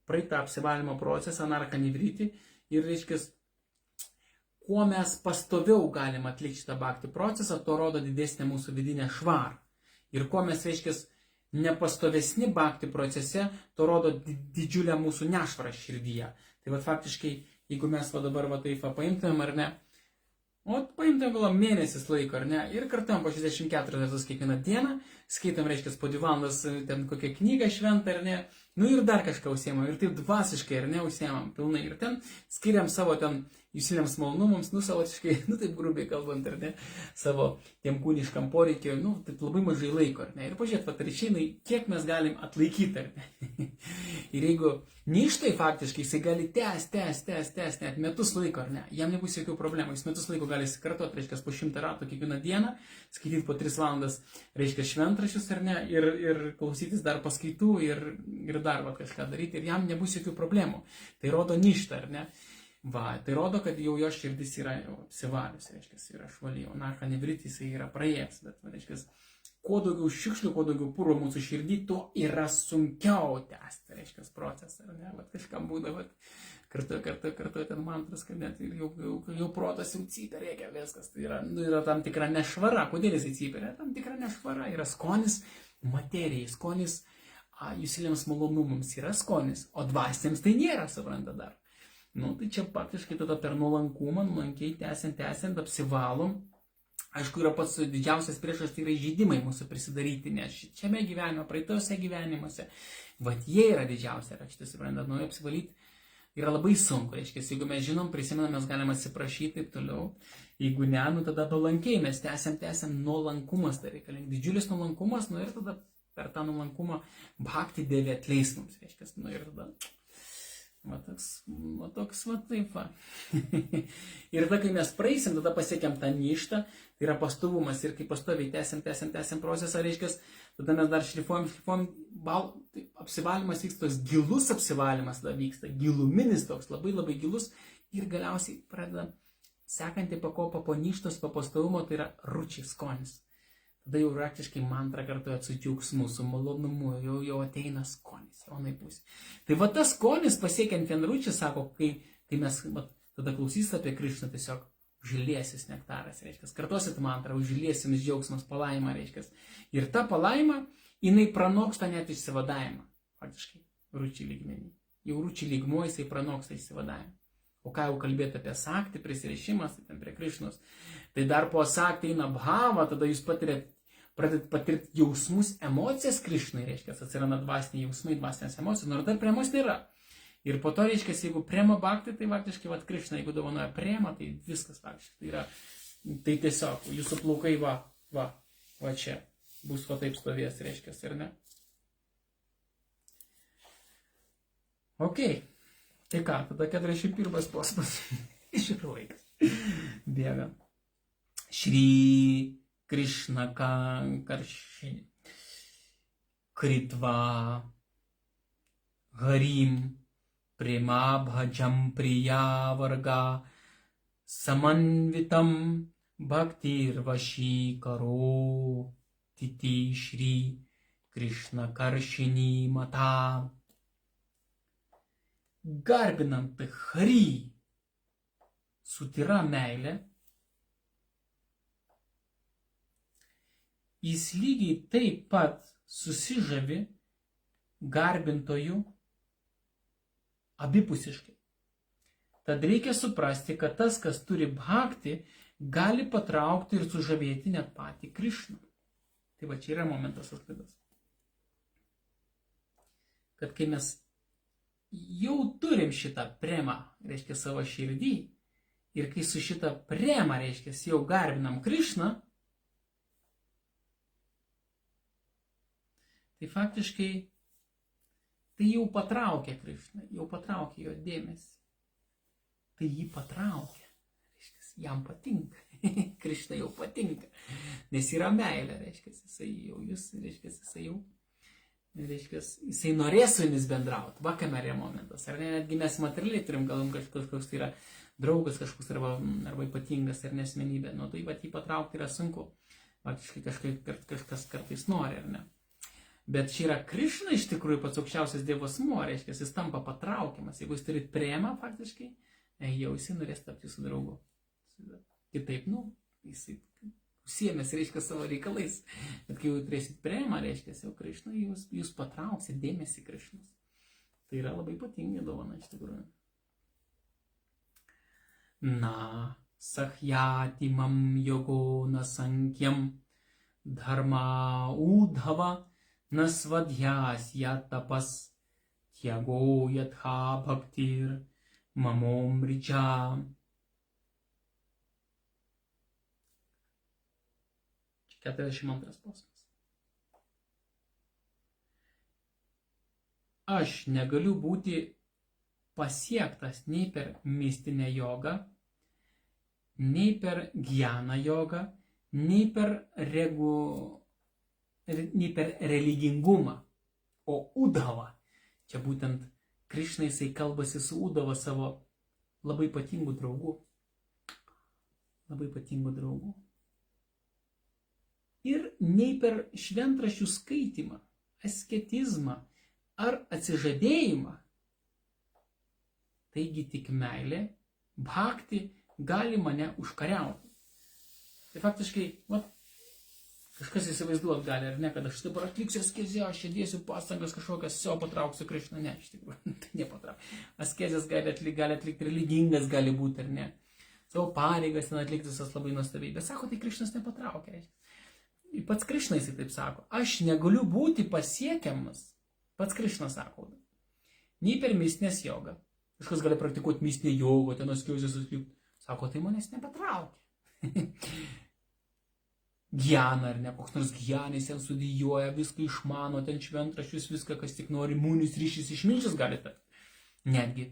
praeitą apsivalymo procesą, narkanivritį ir, reiškia, kuo mes pastoviau galim atlikti šitą bhakti procesą, to rodo didesnė mūsų vidinė švarą. Ir kuo mes, reiškia, nepastovesni bhakti procese, to rodo didžiulę mūsų nešvarą širdyje. Tai va faktiškai, jeigu mes va dabar va taip paimtumėm, ar ne, o paimtumėm gal mėnesis laiko, ar ne, ir kartuojam po 64 kartus kiekvieną dieną, skaitam, reiškia, po 2 valandas ten kokią knygą šventą, ar ne, nu ir dar kažką užsiemam, ir taip dvasiškai, ar ne, užsiemam pilnai, ir ten skiriam savo ten jūsiniams malonumams, nu savotiškai, nu taip grubiai kalbant, ar ne, savo tiem kūniškam poreikiu, nu taip labai mažai laiko, ar ne, ir pažiūrėt, va taršinai, kiek mes galim atlaikyti, ar ne. Ir jeigu ništai faktiškai, jisai gali tęs, net metus laiko, ar ne, jam nebus jokių problemų, jis metus laiko gali kartuoti, reiškia, po 100 ratų kiekvieną dieną, skaityti po 3 valandas, reiškia, šventraščius, ar ne, ir klausytis dar paskaitų, ir dar va kažką daryti, ir jam nebus jokių problemų. Tai rodo ništą, ar ne. Va, tai rodo, kad jau jo širdis yra jau apsivalius, reiškia, yra švali, o narkanivritį jisai yra praėjęs, bet, reiškia, kuo daugiau šiukšlių, kuo daugiau puro mūsų širdį, tuo yra sunkiau tęsti, reiškia, procesą, ar ne, va, kažkam būda, va, kartu ten mantras, kad net jau protas jau cypia, reikia viskas, tai yra tam tikra nešvara, kodėl jisai cypia, yra tam tikra nešvara, yra skonis materijai, skonis jūsiliams malonumams yra skonis, o dvasėms tai nėra, supranta dar. Nu, tai čia praktiškai tada per nuolankumą, nuolankiai tęsiant, apsivalom. Aišku, yra pats didžiausias priešas, tai yra įžeidimai mūsų prisidaryti, nes šiame gyvenime, praeitose gyvenimuose, vat jie yra didžiausia, reiškia, suprantat, nu, apsivalyti yra labai sunku, reiškia, jeigu mes žinom, prisimenam, mes galime atsiprašyti taip toliau, jeigu ne, nu, tada nuolankiai mes tęsiam, nuolankumas, tai reikalingi, didžiulis nuolankumas, nu, ir tada per tą nuolankumą bhakti dėlė atleis mums, reiškia, nu, ir tada... Va toks, taip va. Ir tada, kai mes praeisim, tada pasiekiam tą ništą, tai yra pastovumas. Ir kai pastoviai tęsiam procesą, reiškia, tada mes dar šlifuojam, apsivalymas vyksta, toks gilus apsivalymas tada vyksta, giluminis toks, labai gilus. Ir galiausiai pradeda sekanti pakopa po ništos, po pastovumo, tai yra ručiai skonis. Tada jau praktiškai mantrą kartuoja su džiaugsmu, su malonumu, jau ateina skonis, jaunai pusė. Tai va tas skonis pasiekiant vien rūčią, sako, kai mes tada klausys apie Krišną, tiesiog užiliesis nektaras, reiškia. Kartuosit mantrą, užiliesinis džiaugsmas, palaima, reiškia. Ir ta palaima, jinai pranoksta net išsivadavimą, faktiškai, rūčiai lygmenį. Jau rūčiai lygmuo jisai pranoksta išsivadavimą. O ką jau kalbėti apie saktį, prisirišimas, tai ten prie Krišnos. Tai dar po saktį eina bhava, tada jūs pradedat patirti jausmus, emocijas Krišnai, reiškia, atsiranda dvasiniai jausmai, dvasinės emocijos, nors dar premos nėra. Ir po to, reiškia, jeigu prema bhakti, tai faktiškai, va, Krišna, jeigu dovanoja prema, tai viskas faktiškai. Tai yra, tai tiesiog, jūsų plaukai, va čia, bus va taip stovės, reiškia, ir ne. Ok, tai ką, tada 41 posmas, iš ir laikas, bėga. Šri Krishna Karshi Kritva Harim Prema Bhajam Priya Varga Samanvitam Bhaktir Vashi Karo Titi Shri Krishna Karshini Mata. Garbinant Hari su tyra meilė, jis lygiai taip pat susižavi garbintojų abipusiškai. Tad reikia suprasti, kad tas, kas turi bhakti, gali patraukti ir sužavėti net patį Krišną. Tai va čia yra momentas atklaidos. Kad kai mes jau turim šitą premą, reiškia, savo širdį, ir kai su šitą premą, reiškia, jau garbinam Krišną, tai faktiškai tai jau patraukia Krišną, jau patraukia jo dėmesį. Tai jį patraukia, reiškia, jam patinka, Krišna jau patinka, nes yra meilė, reiškia, jisai jau jūs, reiškia, jisai norės su jumis bendrauti, va kame yra momentas, ar ne, netgi mes materialiai turim, galvom kažkoks tai yra draugas kažkoks arba ypatingas ar nesmenybė, nu tai va jį patraukti yra sunku, faktiškai kažkas kartais nori, ar ne. Bet čia yra Krišna iš tikrųjų pats aukščiausias Dievo asmuo, reiškia, jis tampa patraukiamas. Jeigu jūs turit premą faktiškai, jau jis norės tapti jūsų draugu. Kitaip, jisai užsiemęs, reiškia, savo reikalais. Bet kai jau turėsit premą, reiškia, jau Krišna jūs patrauksit dėmesį Krišnos. Tai yra labai ypatinga dovana iš tikrųjų. Na, sahyati mam yogo nasankyam dharma udhava nasvadhyas yatapas tyago yatha bhaktir mamomricha. Čia 42 posmas. Aš negaliu būti pasiektas nei per mistinę jogą, nei per gyana jogą, nei per religingumą. O Udhava, čia būtent Krišna jisai kalbasi su Udhava savo labai ypatingų draugų. Labai ypatingų draugų. Ir nei per šventraščių skaitimą, asketizmą ar atsižadėjimą. Taigi tik meilė, bhakti gali mane užkariauti. Tai faktiškai, kažkas įsivaizduot gali, ar ne, kad aš dabar atliksiu askezę, aš čia dėsiu pastangas kažkokias, patrauksiu Krišną, ne, iš tikrųjų, tai nepatrauk. Askezės gali atlikti, religingas gali būti, ar ne. Savo pareigas ten atlikti visas labai nuostabiai, bet sako, tai Krišnas nepatraukia. Pats Krišna jisai taip sako, aš negaliu būti pasiekiamas, pats Krišna sako, nei per mistinės jogą. Kažkas gali praktikuoti mistinę jogą, ten askezės atlikti. Sako, tai manęs nepatraukia. Gyana, ar ne, koks nors Gyanis ten studijuoja, viską išmano, ten šventraščius, viską, kas tik nori, mūnis, ryšys, išminčius gali tapti. Netgi.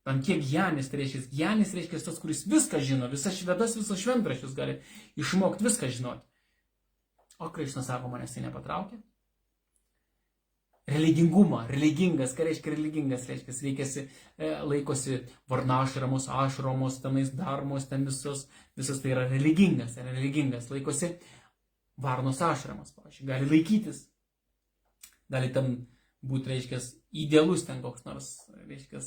Tam kiek Gyanis, tai reiškia, Gyanis reiškia tas, kuris viską žino, visas švedas, visus šventraščius gali išmokti viską žinoti. O Krišna sako, manęs tai nepatraukia. Religingumą, religingas, ką reiškia religingas, reiškia, laikosi varnašramos, ašramos, tenais darmos, ten visas tai yra religingas, laikosi varnos ašramos, pavyzdžiui, gali laikytis, gali ten būti, reiškia, idealus ten koks nors, reiškia,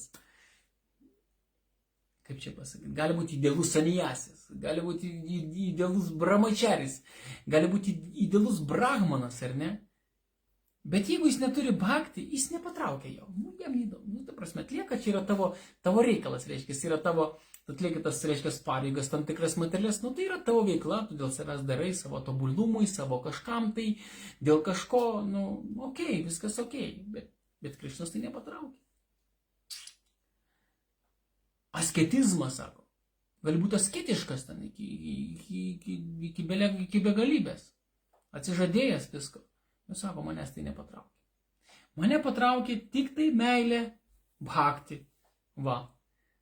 kaip čia pasakyti, gali būti idealus sanijasis, gali būti idealus brahmačaris, gali būti idealus brahmanas, ar ne? Bet jeigu jis neturi bhakti, jis nepatraukia jo. Jam neįdomu. Ta prasme, atlieka, čia yra tavo reikalas, reiškia, yra tavo, atlieki tas, reiškia, pareigas, tam tikras materialas, tai yra tavo veikla, tu dėl savęs darai, savo tobulumui, savo kažkam tai, dėl kažko, okei, viskas okei, bet Krišnas tai nepatraukia. Asketizmas, sako, gali būti asketiškas ten iki begalybės, atsižadėjęs visko. Jis sako, manęs tai nepatraukia. Mane patraukia tik tai meilė bhakti.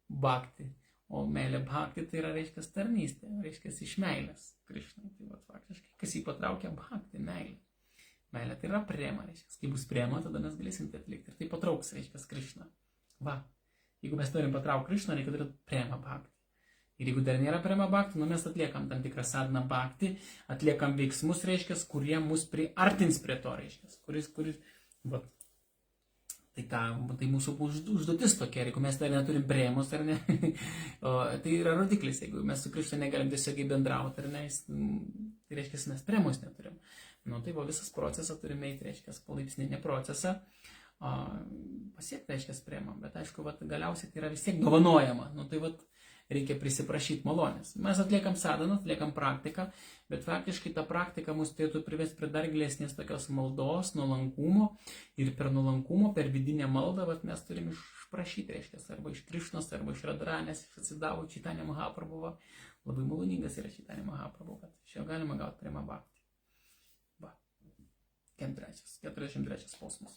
Bhakti. O meilė bhakti tai yra, reiškia, tarnystė, reiškia, iš meilės Krišnai. Tai faktiškai, kas jį patraukia bhakti, meilė. Meilė tai yra prema, reiškia. Kai bus prema, tada mes galėsim tai atlikti. Ir tai patrauks, reiškia, Krišną. Jeigu mes norim patraukti Krišną, reikia daryti prema bhakti. Ir jeigu dar nėra prema bhakti, mes atliekam tam tikrą sadhana bhakti, atliekam veiksmus, reiškia, kurie mus priartins prie to, reiškia, tai mūsų užduotis tokia, jeigu mes dar neturim premos, ar ne, tai yra rodiklis, jeigu mes su Krišna negalim tiesiogiai bendrauti, ar ne, tai reiškia, mes premos neturim. Tai visas procesą turime eiti, reiškia, palaipsninį procesą, pasiekti, reiškia, premą, bet aišku, galiausiai tai yra vis tiek dovanojama, reikia prisiprašyti malonės. Mes atliekam sadhaną, atliekam praktiką, bet faktiškai ta praktika mus turėtų privesti prie dar gilesnės tokios maldos, nuolankumo ir per nuolankumo, per vidinę maldą, mes turim išprašyti, reiškia, arba iš Krišnos, arba iš Radharanės, iš Atsidavo, Čitanja Mahaprabhu. Labai maloningas yra Čitanja Mahaprabhu, kad iš jo galima gauti prema bhakti. 43 posmas.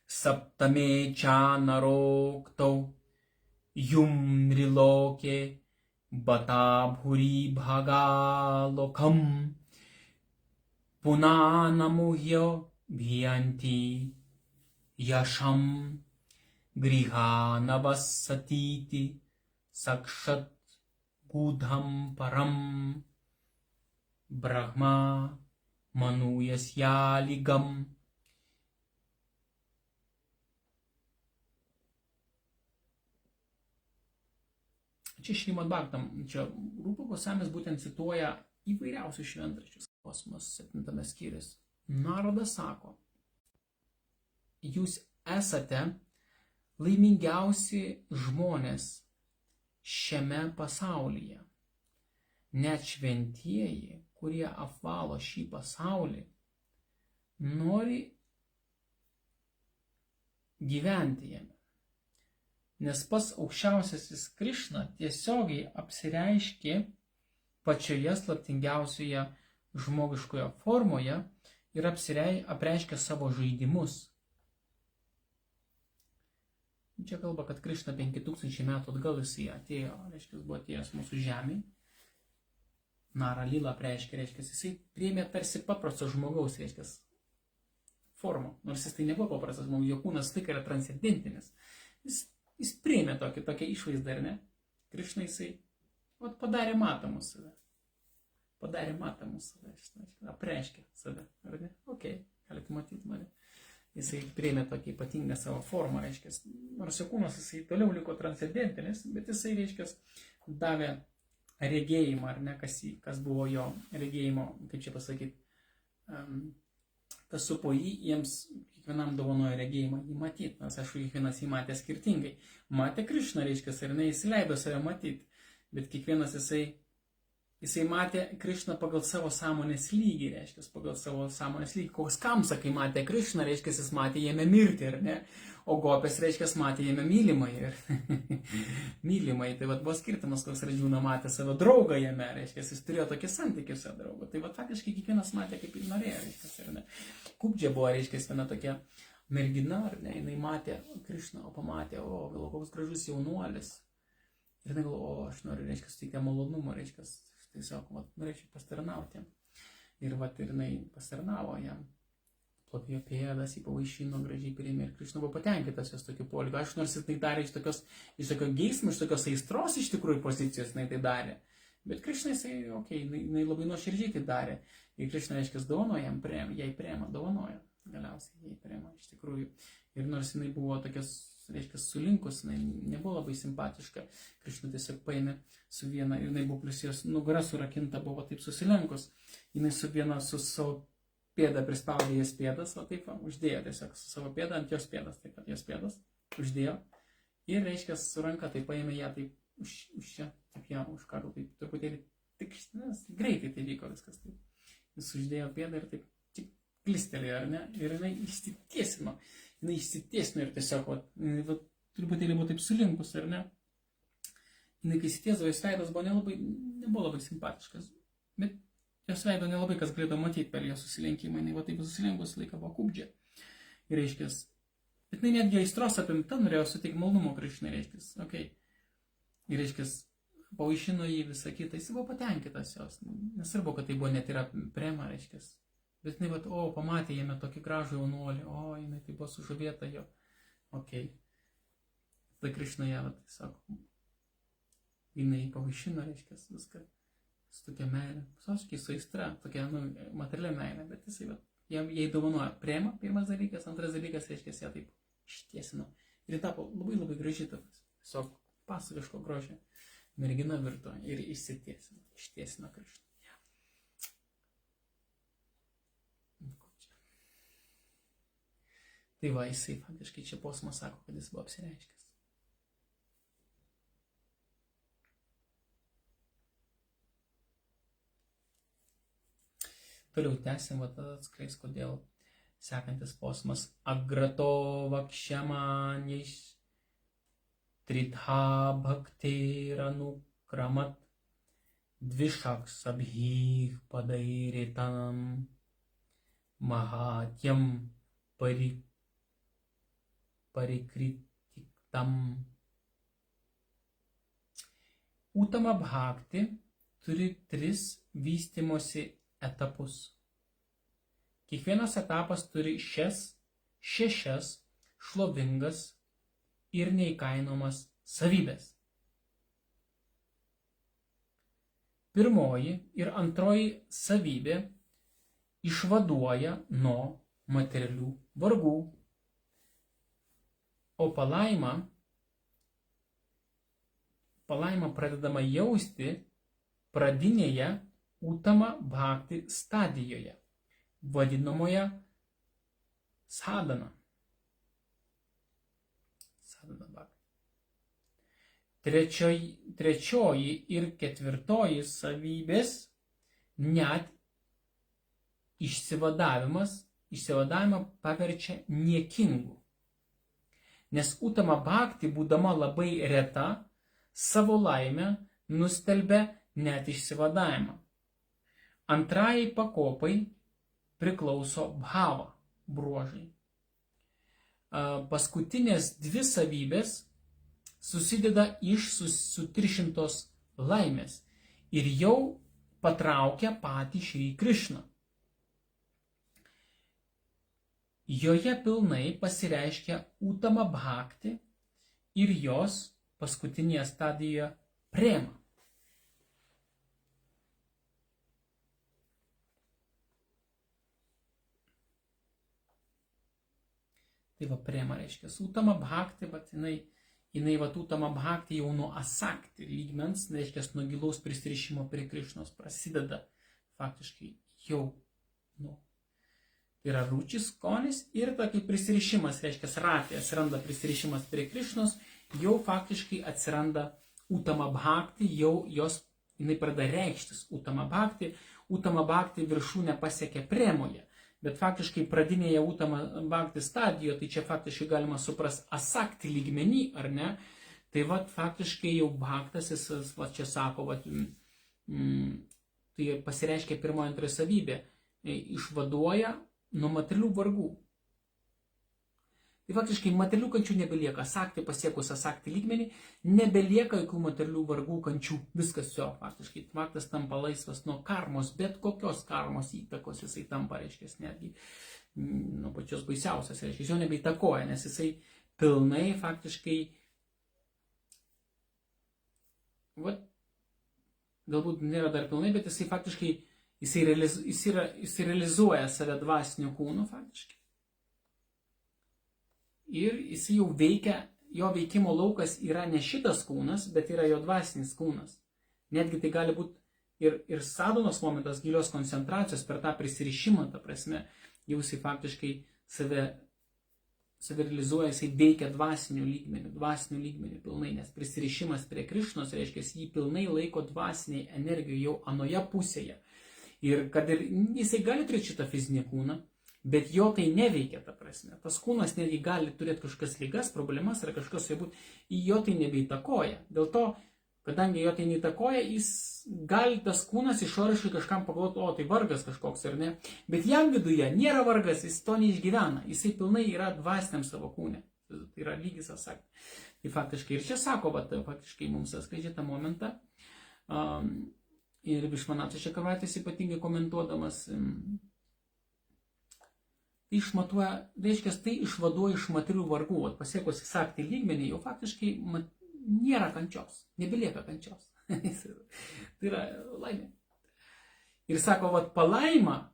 Saptame čanaroktau Yum Nriloke Bata Bhuri Bhagalokam Punanamuhyo Bhyanti Yasham Grihanavasatiti Sakshat Gudham Param Brahma manūjas lygam. Čia Šrimad Bhagavatam, čia Rūpa Gosamis būtent cituoja įvairiausius šventraščius. Kosmos 7 skyrius. Narodas sako, jūs esate laimingiausi žmonės šiame pasaulyje. Net šventieji, kurie apvalo šį pasaulį, nori gyventi jame. Nes pats aukščiausiasis Krišna tiesiogiai apsireiškė pačioje slaptingiausioje žmogiškoje formoje ir apreiškė savo žaidimus. Čia kalba, kad Krišna 5000 metų atgal jisai atėjo, reiškia, buvo atėjęs mūsų žemėje. Nara Lila reiškia, jisai priėmė tarsi paprasto žmogaus, reiškia, formą. Nors jis tai nebuvo paprastas žmogus, jo kūnas tik yra transcendentinis. Jis priėmė tokią išvaizdą, ar ne? Krišna jisai padarė matomą save. Apreiškė save, ar ne? Ok, galite matyti mane. Jisai priėmė tokią ypatingą savo formą, reiškia. Nors jo kūnas jisai toliau liko transcendentinis, bet jisai, reiškia, davė regėjimą, ar ne, kas buvo jo regėjimo, kaip čia pasakyti, kas supo jiems kiekvienam dovanojo regėjimą jį matyti, nes aišku, kiekvienas jį matė skirtingai. Matė Krišna, reiškia, ir neįsileido save matyti, bet kiekvienas jisai matė Krišną pagal savo sąmonės lygį, reiškia, pagal savo sąmonės lygį. Koks Kamsa, kai matė Krišną, reiškia, jis matė jame mirti, ar ne? O Gopės, reiškia, matė jame mylimai. Mylimai, tai buvo skirtumas, koks Radžiūna matė savo draugą jame, reiškia, jis turėjo tokį santykį su draugu. Tai faktiškai kiekvienas matė, kaip ir norėjo, reiškia, ar ne? Kubdžia buvo, reiškia, viena tokia mergina, ar ne, jinai matė Krišną, o pamatė, gal koks gražus jaunuolis. Ir jinai galvo, aš noriu, reiškia, suteikti malonumą, reiškia, tiesiog, norėčiau pasitarnauti. Ir jinai pasitarnavo jam. Plopėjo pėdas, jį pavaišino, gražiai priėmė ir Krišna buvo patenkintas jos tokiu poelgiu. Aš nors jis tai darė iš tokio geismo, iš tokios aistros iš tikrųjų pozicijos, jinai tai darė. Bet Krišna jinai labai nuoširdžiai tai darė. Ir Krišna, reiškia, dovanojo jai priėmė, dovanojo. Galiausiai jai priėmė iš tikrųjų. Ir nors jinai buvo tokias, reiškia, sulinkus, jinai nebuvo labai simpatiška. Krišna tiesiog paėmė su viena, jinai buvo plius jos nugara surakinta, buvo taip susilenkus. Jinai su viena su savo pėdą prispaudė jos pėdas, uždėjo tiesiog su savo pėdą ant jos pėdas, taip pat jos pėdas uždėjo. Ir, reiškia, su ranka tai paėmė ją taip už čia, taip ją už karų, taip truputėlį tik, greitai tai vyko viskas taip. Jis uždėjo pėdą ir taip tik klistelėjo, ar ne? Ir jinai išsitiesino. Ir tiesiog, truputėlį buvo taip sulinkus, ar ne? Jinai, kai įsitiesdavo, jos veidas nebuvo labai simpatiškas. Bet jos veido nelabai kas galėdavo matyti per jos susilenkimą. Jinai taip susilenkus laiką buvo Kubdžia. Ir, reiškia, bet jinai netgi aistros apimta norėjo suteikti malonumo Krišnai, reiškia. Okay. Ir, reiškia, pavaišino jį visą kitą, jis buvo patenkintas jos. Nesvarbu, kad tai buvo net yra prema, reiškia. Bet jinai, pamatė jame tokį gražų jaunuolį, jinai tai buvo sužavėta jo. Ok. Tai Krišna ją, sako, jinai pavaišino, reiškia, viską. Su tokia meilė, visokiai su aistra, tokia, materialia meilė, bet jisai, jai dovanoja priema, pirmas dalykas, antras dalykas, reiškia, ją taip ištiesino. Ir tapo labai labai graži, tiesiog pasakiško grožio. Mergina virto ir ištiesino Krišną. Tai jisai faktiškai čia posmas sako, kad jis buvo apsireiškęs. Toliau tęsim, atskleis, kodėl sekantis posmas agrato vakščiamaniais tritha bhaktiranu kramat dvishaks abhih padairitam mahatyam parikritiktam. Uttama bhakti turi 3 vystimosi etapus. Kiekvienas etapas turi 6 šlovingas ir neįkainomas savybės. Pirmoji ir antroji savybė išvaduoja nuo materialių vargų. O palaima pradedama jausti pradinėje Uttama Bhakti stadijoje, vadinamoje sadhana. Trečioji ir ketvirtoji savybės net išsivadavimą paverčia niekingu. Nes Uttama Bhakti, būdama labai reta, savo laimę nustelbia net išsivadavimą. Antrajai pakopai priklauso bhava bruožai. Paskutinės dvi savybės susideda iš sutiršintos laimės ir jau patraukia patį Šri Krišną. Joje pilnai pasireiškia Uttama Bhakti ir jos paskutinėje stadijoje prema. Tai va prema reiškia. Uttama Bhakti, jinai Uttama Bhakti jau nuo asakti lygmens, reiškia nuo gilaus prisirišimo prie Krišnos prasideda faktiškai jau nuo. Tai yra rūčis, skonis ir tokia prisirišimas, reiškia ratė, atsiranda prisirišimas prie Krišnos, jau faktiškai atsiranda Uttama Bhakti, jau jinai pradeda reikštis Uttama Bhakti viršūnę pasiekia premoje. Bet faktiškai pradinėje Uttama Bhakti stadijoje, tai čia faktiškai galima suprasti asakti lygmenį, ar ne? Tai faktiškai jau bhaktas, jis čia sako, tai pasireiškia pirmoji antroji savybė, išvaduoja nuo materialių vargų. Tai faktiškai materialių kančių nebelieka. Asakti pasiekus asakti lygmenį, nebelieka jokių materialių vargų kančių. Viskas jo, faktiškai. Faktas tampa laisvas nuo karmos, bet kokios karmos įtakos jisai tampa, reiškia, netgi nuo pačios baisiausias, reiškia, jo nebeįtakoja, nes jisai pilnai faktiškai, galbūt nėra dar pilnai, bet jisai faktiškai, jisai realizuoja save dvasiniu kūnu, faktiškai. Ir jis jau veikia, jo veikimo laukas yra ne šitas kūnas, bet yra jo dvasinis kūnas. Netgi tai gali būti ir sadhanos momentas, gilios koncentracijos per tą prisirišimą, ta prasme, jau jisai faktiškai save realizuoja, jisai veikia dvasiniu lygmeniu pilnai, nes prisirišimas prie Krišnos reiškia, jį pilnai laiko dvasiniai energijai jau anoje pusėje. Ir kad ir jisai gali turėti šitą fizinį kūną, bet jo tai neveikia, ta prasme. Tas kūnas netgi gali turėti kažkokias ligas, problemas ar kažkas jau būti, jo tai nebeįtakoja. Dėl to, kadangi jo tai neįtakoja, jis gali tas kūnas išoriškai kažkam pagalvoti, o tai vargas kažkoks ar ne. Bet jam viduje nėra vargas, jis to neišgyvena. Jisai pilnai yra dvasiniam savo kūne. Tai yra lygis asakti. Tai faktiškai ir čia sako, faktiškai mums atskleidžia tą momentą. Ir Višvanatas Čakravartis ypatingai komentuodamas, tai išmatuoja, reiškia, tai išvaduoja iš materialių vargų. Pasiekus asakti lygmenį, jau faktiškai nėra kančios, nebelieka kančios. Tai yra laimė. Ir sako, palaima,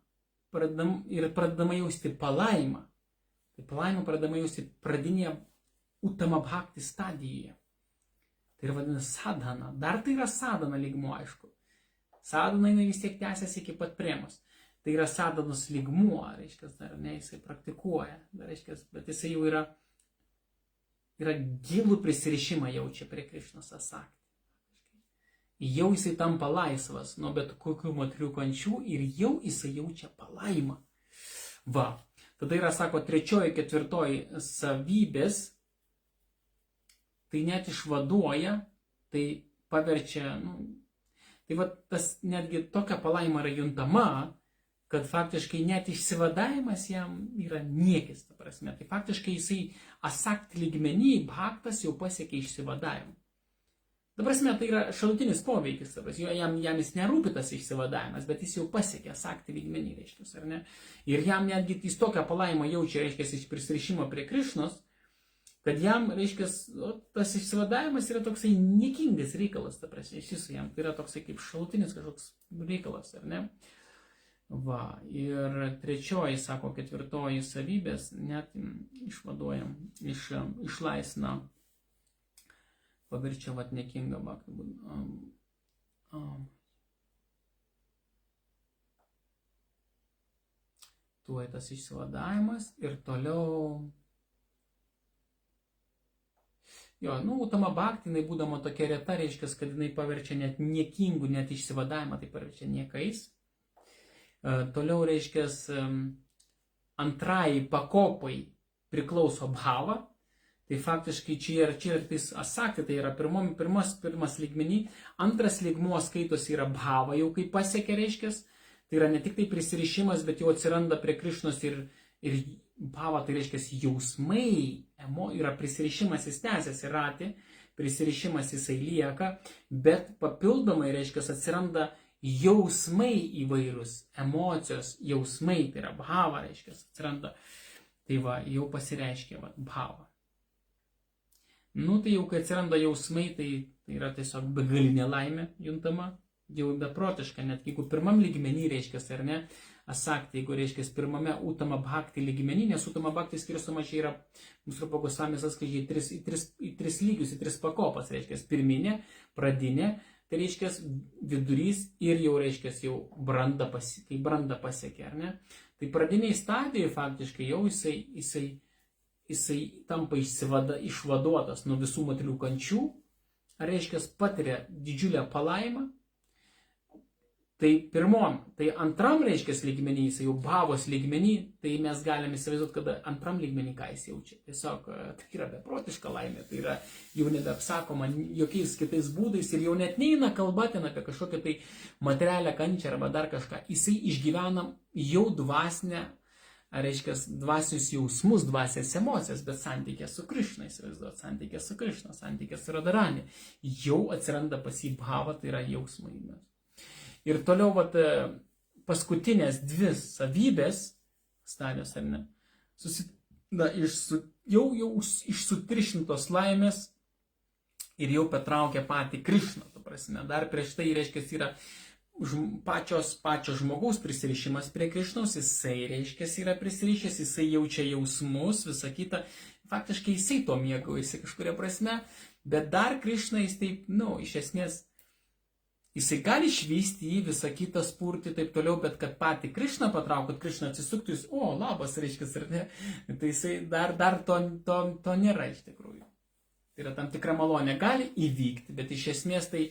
pradedama jausti palaimą. Tai palaima pradedama jausti pradinėje Uttama Bhakti stadijoje. Tai yra vadinasi sadhana. Dar tai yra sadhana lygmuo, aišku. Sadhana jinai vis tiek tęsiasi iki pat premos. Tai yra sadhanos lygmuo, reiškia, dar ne, jisai praktikuoja, reiškia, bet jisai jau yra gilų prisirišimą jaučia prie Krišnos asakti. Jau jisai tampa laisvas nuo bet kokių materialių kančių ir jau jisai jaučia palaimą. Tada yra, sako, trečioji, ketvirtoji savybės, tai net išvaduoja, tai paverčia, tai tas netgi tokia palaima yra juntama, kad faktiškai net išsivadavimas jam yra niekis, ta prasme. Tai faktiškai jisai asakti lygmenį, bhaktas jau pasiekė išsivadavimą. Ta prasme, tai yra šalutinis poveikis, jam jis nerūpi tas išsivadavimas, bet jis jau pasiekė asakti lygmenį, reiškia, ar ne? Ir jam netgi jis tokią palaimą jaučia, reiškia, iš prisirišimo prie Krišnos, kad jam, reiškia, tas išsivadavimas yra toksai niekingas reikalas, ta prasme, iš viso jam tai yra toksai kaip šalutinis kažkoks reikalas, ar ne? Va, ir trečioji, sako, ketvirtoji savybės, net išvaduojam, išlaisvina, paverčia vat niekingą bhakti. Tuoj tas išsivadavimas ir toliau. Jo, utama bhakti, jinai būdama tokia reta, reiškia, kad jinai paverčia net niekingų, net išsivadavimą, tai paverčia niekais. Toliau, reiškia, antrai pakopai priklauso bhava. Tai faktiškai čia yra tais asakti, tai yra pirmas lygmenį. Antras lygmuo skaitosi yra bhava, jau kai pasiekia, reiškia. Tai yra ne tik tai prisirišimas, bet jau atsiranda prie Krišnos ir bhava, tai reiškia jausmai, yra prisirišimas, jis tęsiasi ratį, prisirišimas jisai lieka, bet papildomai, reiškia, atsiranda jausmai įvairūs, emocijos, jausmai, tai yra bhava, reiškia, atsiranda. Tai va, jau pasireiškia bhava. Tai jau kai atsiranda jausmai, tai yra tiesiog begalinė laimė juntama, jau beprotiška, net jeigu pirmam lygmenį, reiškia, ar ne, asakti, jeigu, reiškia, pirmame utama bhakti lygmenį, nes utama bhakti skirstoma čia yra, mūsų Rupa Gosvamis atskleidžia į tris lygius, į tris pakopas, reiškia, pirminė, pradinė, tai reiškia vidurys ir jau, reiškia, jau kai branda pasiekia, ar ne? Tai pradiniai stadijoje faktiškai jau jisai tampa išvaduotas nuo visų materialių kančių, reiškia, patiria didžiulę palaimą. Tai antram, reiškia, lygmenį, jisai jau bhavos lygmenį, tai mes galime įsivaizduoti, kad antram lygmenį ką jis jaučia. Tiesiog tai yra beprotiška laimė, tai yra jau nebeapsakoma jokiais kitais būdais ir jau net neina kalba ten apie kažkokią tai materialią kančią arba dar kažką. Jisai išgyvena jau dvasinę, reiškia, dvasinius jausmus, dvasės emocijas, bet santykė su Krišna, įsivaizduoti, santykė su Krišna, santykė su Radharani. Jau atsiranda pas jį bhava, tai yra jausmai. Ir toliau paskutinės dvi savybės, stadijos ar ne, jau iš sutiršintos laimės ir jau patraukia patį Krišną, ta prasme. Dar prieš tai, reiškia, yra pačio žmogaus prisirišimas prie Krišnos, jisai, reiškia, yra prisirišęs, jisai jaučia jausmus, visą kitą. Faktiškai jisai to mėgaujasi kažkuria prasme, bet dar Krišna jis taip, iš esmės, jisai gali išvysti į visą kitą spurti ir taip toliau, bet kad patį Krišną patrauktų, kad Krišna atsisuktų, jis, labas, reiškia, ar ne, tai jisai dar to nėra iš tikrųjų. Tai yra tam tikra malonė gali įvykti, bet iš esmės tai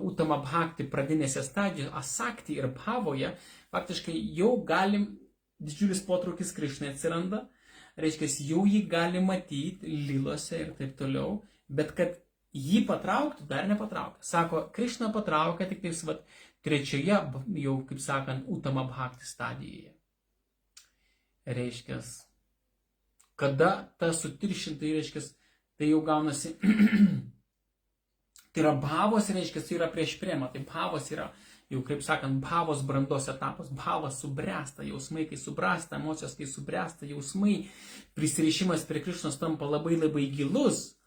utama bhakti pradinėse stadijose, asakti ir bhavoje, faktiškai jau galim, didžiulis potraukis Krišnai atsiranda, reiškia, jau jį gali matyti lilose ir taip toliau, bet kad jį patrauktų, dar nepatraukia. Sako, Krišna patraukia tik tais trečioje, jau, kaip sakant, utama bhakti stadijoje. Reiškia, kada ta sutiršinta, reiškia, tai jau gaunasi, tai yra bhavos, reiškia, tai yra prieš premą, tai bhavos yra, jau, kaip sakant, bhavos brandos etapas, bhavas subręsta, jausmai, kai subręsta, emocijos, kai subręsta, jausmai, prisirišimas prie Krišnos tampa labai gilus,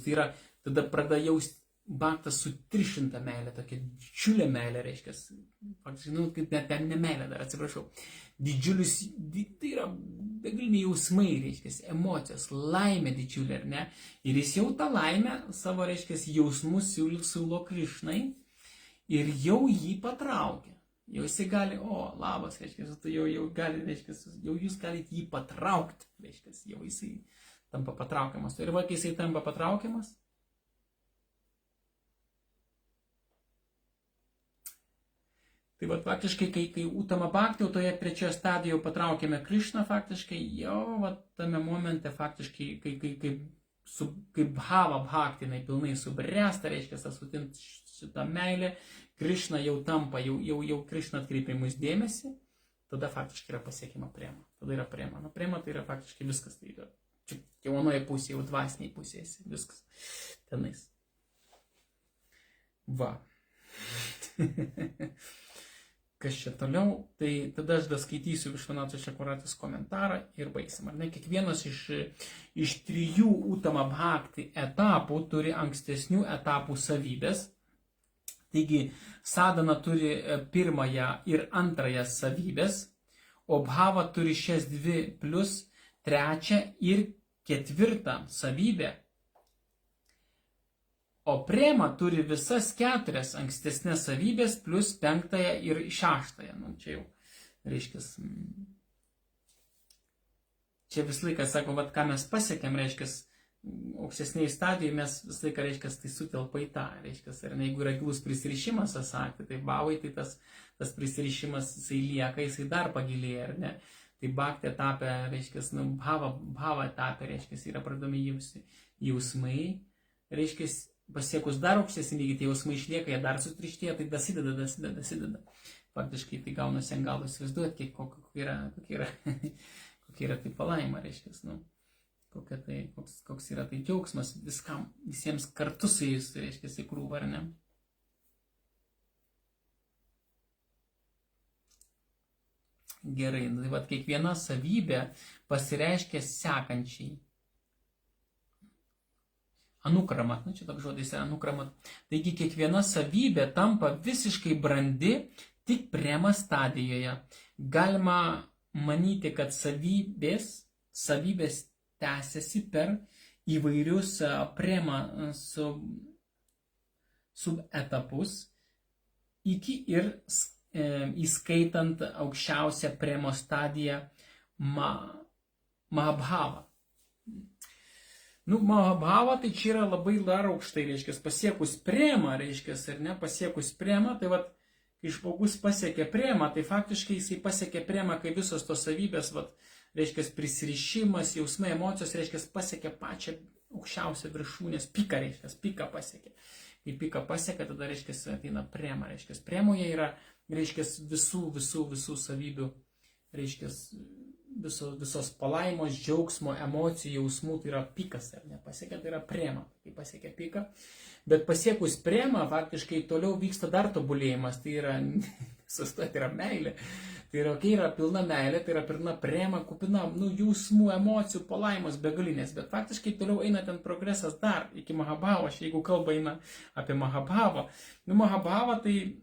tai yra, tada pradeda jausti bhaktas sutiršinta meilė, tokia didžiulė meilė, reiškia, faktiškai, kaip net ne meilė dar, atsiprašau, didžiulis, tai yra begaliniai jausmai, reiškia, emocijos, laimė didžiulė, ar ne, ir jis jau tą laimę savo, reiškia, jausmus siūlo Krišnai ir jau jį patraukia. Jau jisai gali, labas, reiškia, jau gali, reiškia, jau jūs galite jį patraukti, reiškia, jau jisai tampa patraukiamas. Ir kai jisai tampa patraukiamas, tai faktiškai, kai utama bhakti, toje trečioje stadijoje patraukėme Krišną, faktiškai jau tame momente, faktiškai, kai bhava bhakti, jinai pilnai subręsta, reiškia, šitą meilę, Krišna jau tampa, jau Krišna atkreipia mus dėmesį, tada faktiškai yra pasiekiama prema. Tada yra prema. Prema tai yra faktiškai viskas, tai yra jau anoje pusėje, jau dvasiniai pusėje, viskas tenais. Va. Kas čia toliau, tai tada aš skaitysiu Višvanatos Čakuratis komentarą ir baigsim. Ar ne? Kiekvienas iš trijų utama bhakti etapų turi ankstesnių etapų savybės. Taigi, sadana turi pirmąją ir antrąją savybės, o bhava turi šias dvi plus trečią ir ketvirtą savybę. O prema turi visas keturias ankstesnės savybės plus penktąją ir šeštąją. Nu, čia jau, reiškia, čia visą laiką sako, vat, ką mes pasiekėm, reiškia, aukštesniai stadijai mes visą laiką, reiškia, tai sutelpa į tą, reiškia, ir jeigu yra gilus prisirišimas, sakė, tai bhavai, tai tas prisirišimas, jisai lieka, jisai dar pagilėja, ar ne? Tai bhakti etape, reiškia, nu, bhava etape, reiškia, yra pradami jausmai, reiškia, pasiekus dar aukštesnį lygį, tie jausmai išlieka, jie dar sutrištėja, tai dasideda. Faktiškai tai gaunasi ant galo įsivaizduoti, kokia yra tai palaima, reiškia, nu, koks yra tai džiaugsmas visiems kartu su jais, reiškia, į krūvą, ar ne? Gerai, tai vat kiekviena savybė pasireiškia sekančiai. Anukramat, čia toks žodis yra anukramat. Taigi kiekviena savybė tampa visiškai brandi tik prema stadijoje. Galima manyti, kad savybės tęsiasi per įvairius prema subetapus iki ir įskaitant aukščiausią premo stadiją mahabhava. Nu, mahabhava tai čia yra labai dar aukštai, reiškia, pasiekus premą, reiškia, ar ne, pasiekus premą, tai vat, kai žmogus pasiekia premą, tai faktiškai jisai pasiekia premą, kai visos tos savybės, vat, reiškia, prisirišimas, jausmai, emocijos, reiškia, pasiekia pačią aukščiausią viršūnės, piką, reiškia, piką pasiekia. Kai piką pasiekia, tada, reiškia, ateina prema, reiškia, premoje yra, reiškia, visų savybių, reiškia, visos palaimos, džiaugsmo, emocijų, jausmų, tai yra pikas, ar nepasiekia, tai yra prema, kai pasiekia piką. Bet pasiekus premą, faktiškai toliau vyksta dar tobulėjimas, tai yra, tai yra meilė. Tai yra, kai yra pilna meilė, tai yra pilna prema, kupina, nu, jausmų, emocijų, palaimos, begalinės. Bet faktiškai toliau eina ten progresas dar iki mahabhavo, jeigu kalba eina apie mahabhavą. Nu, mahabhava tai...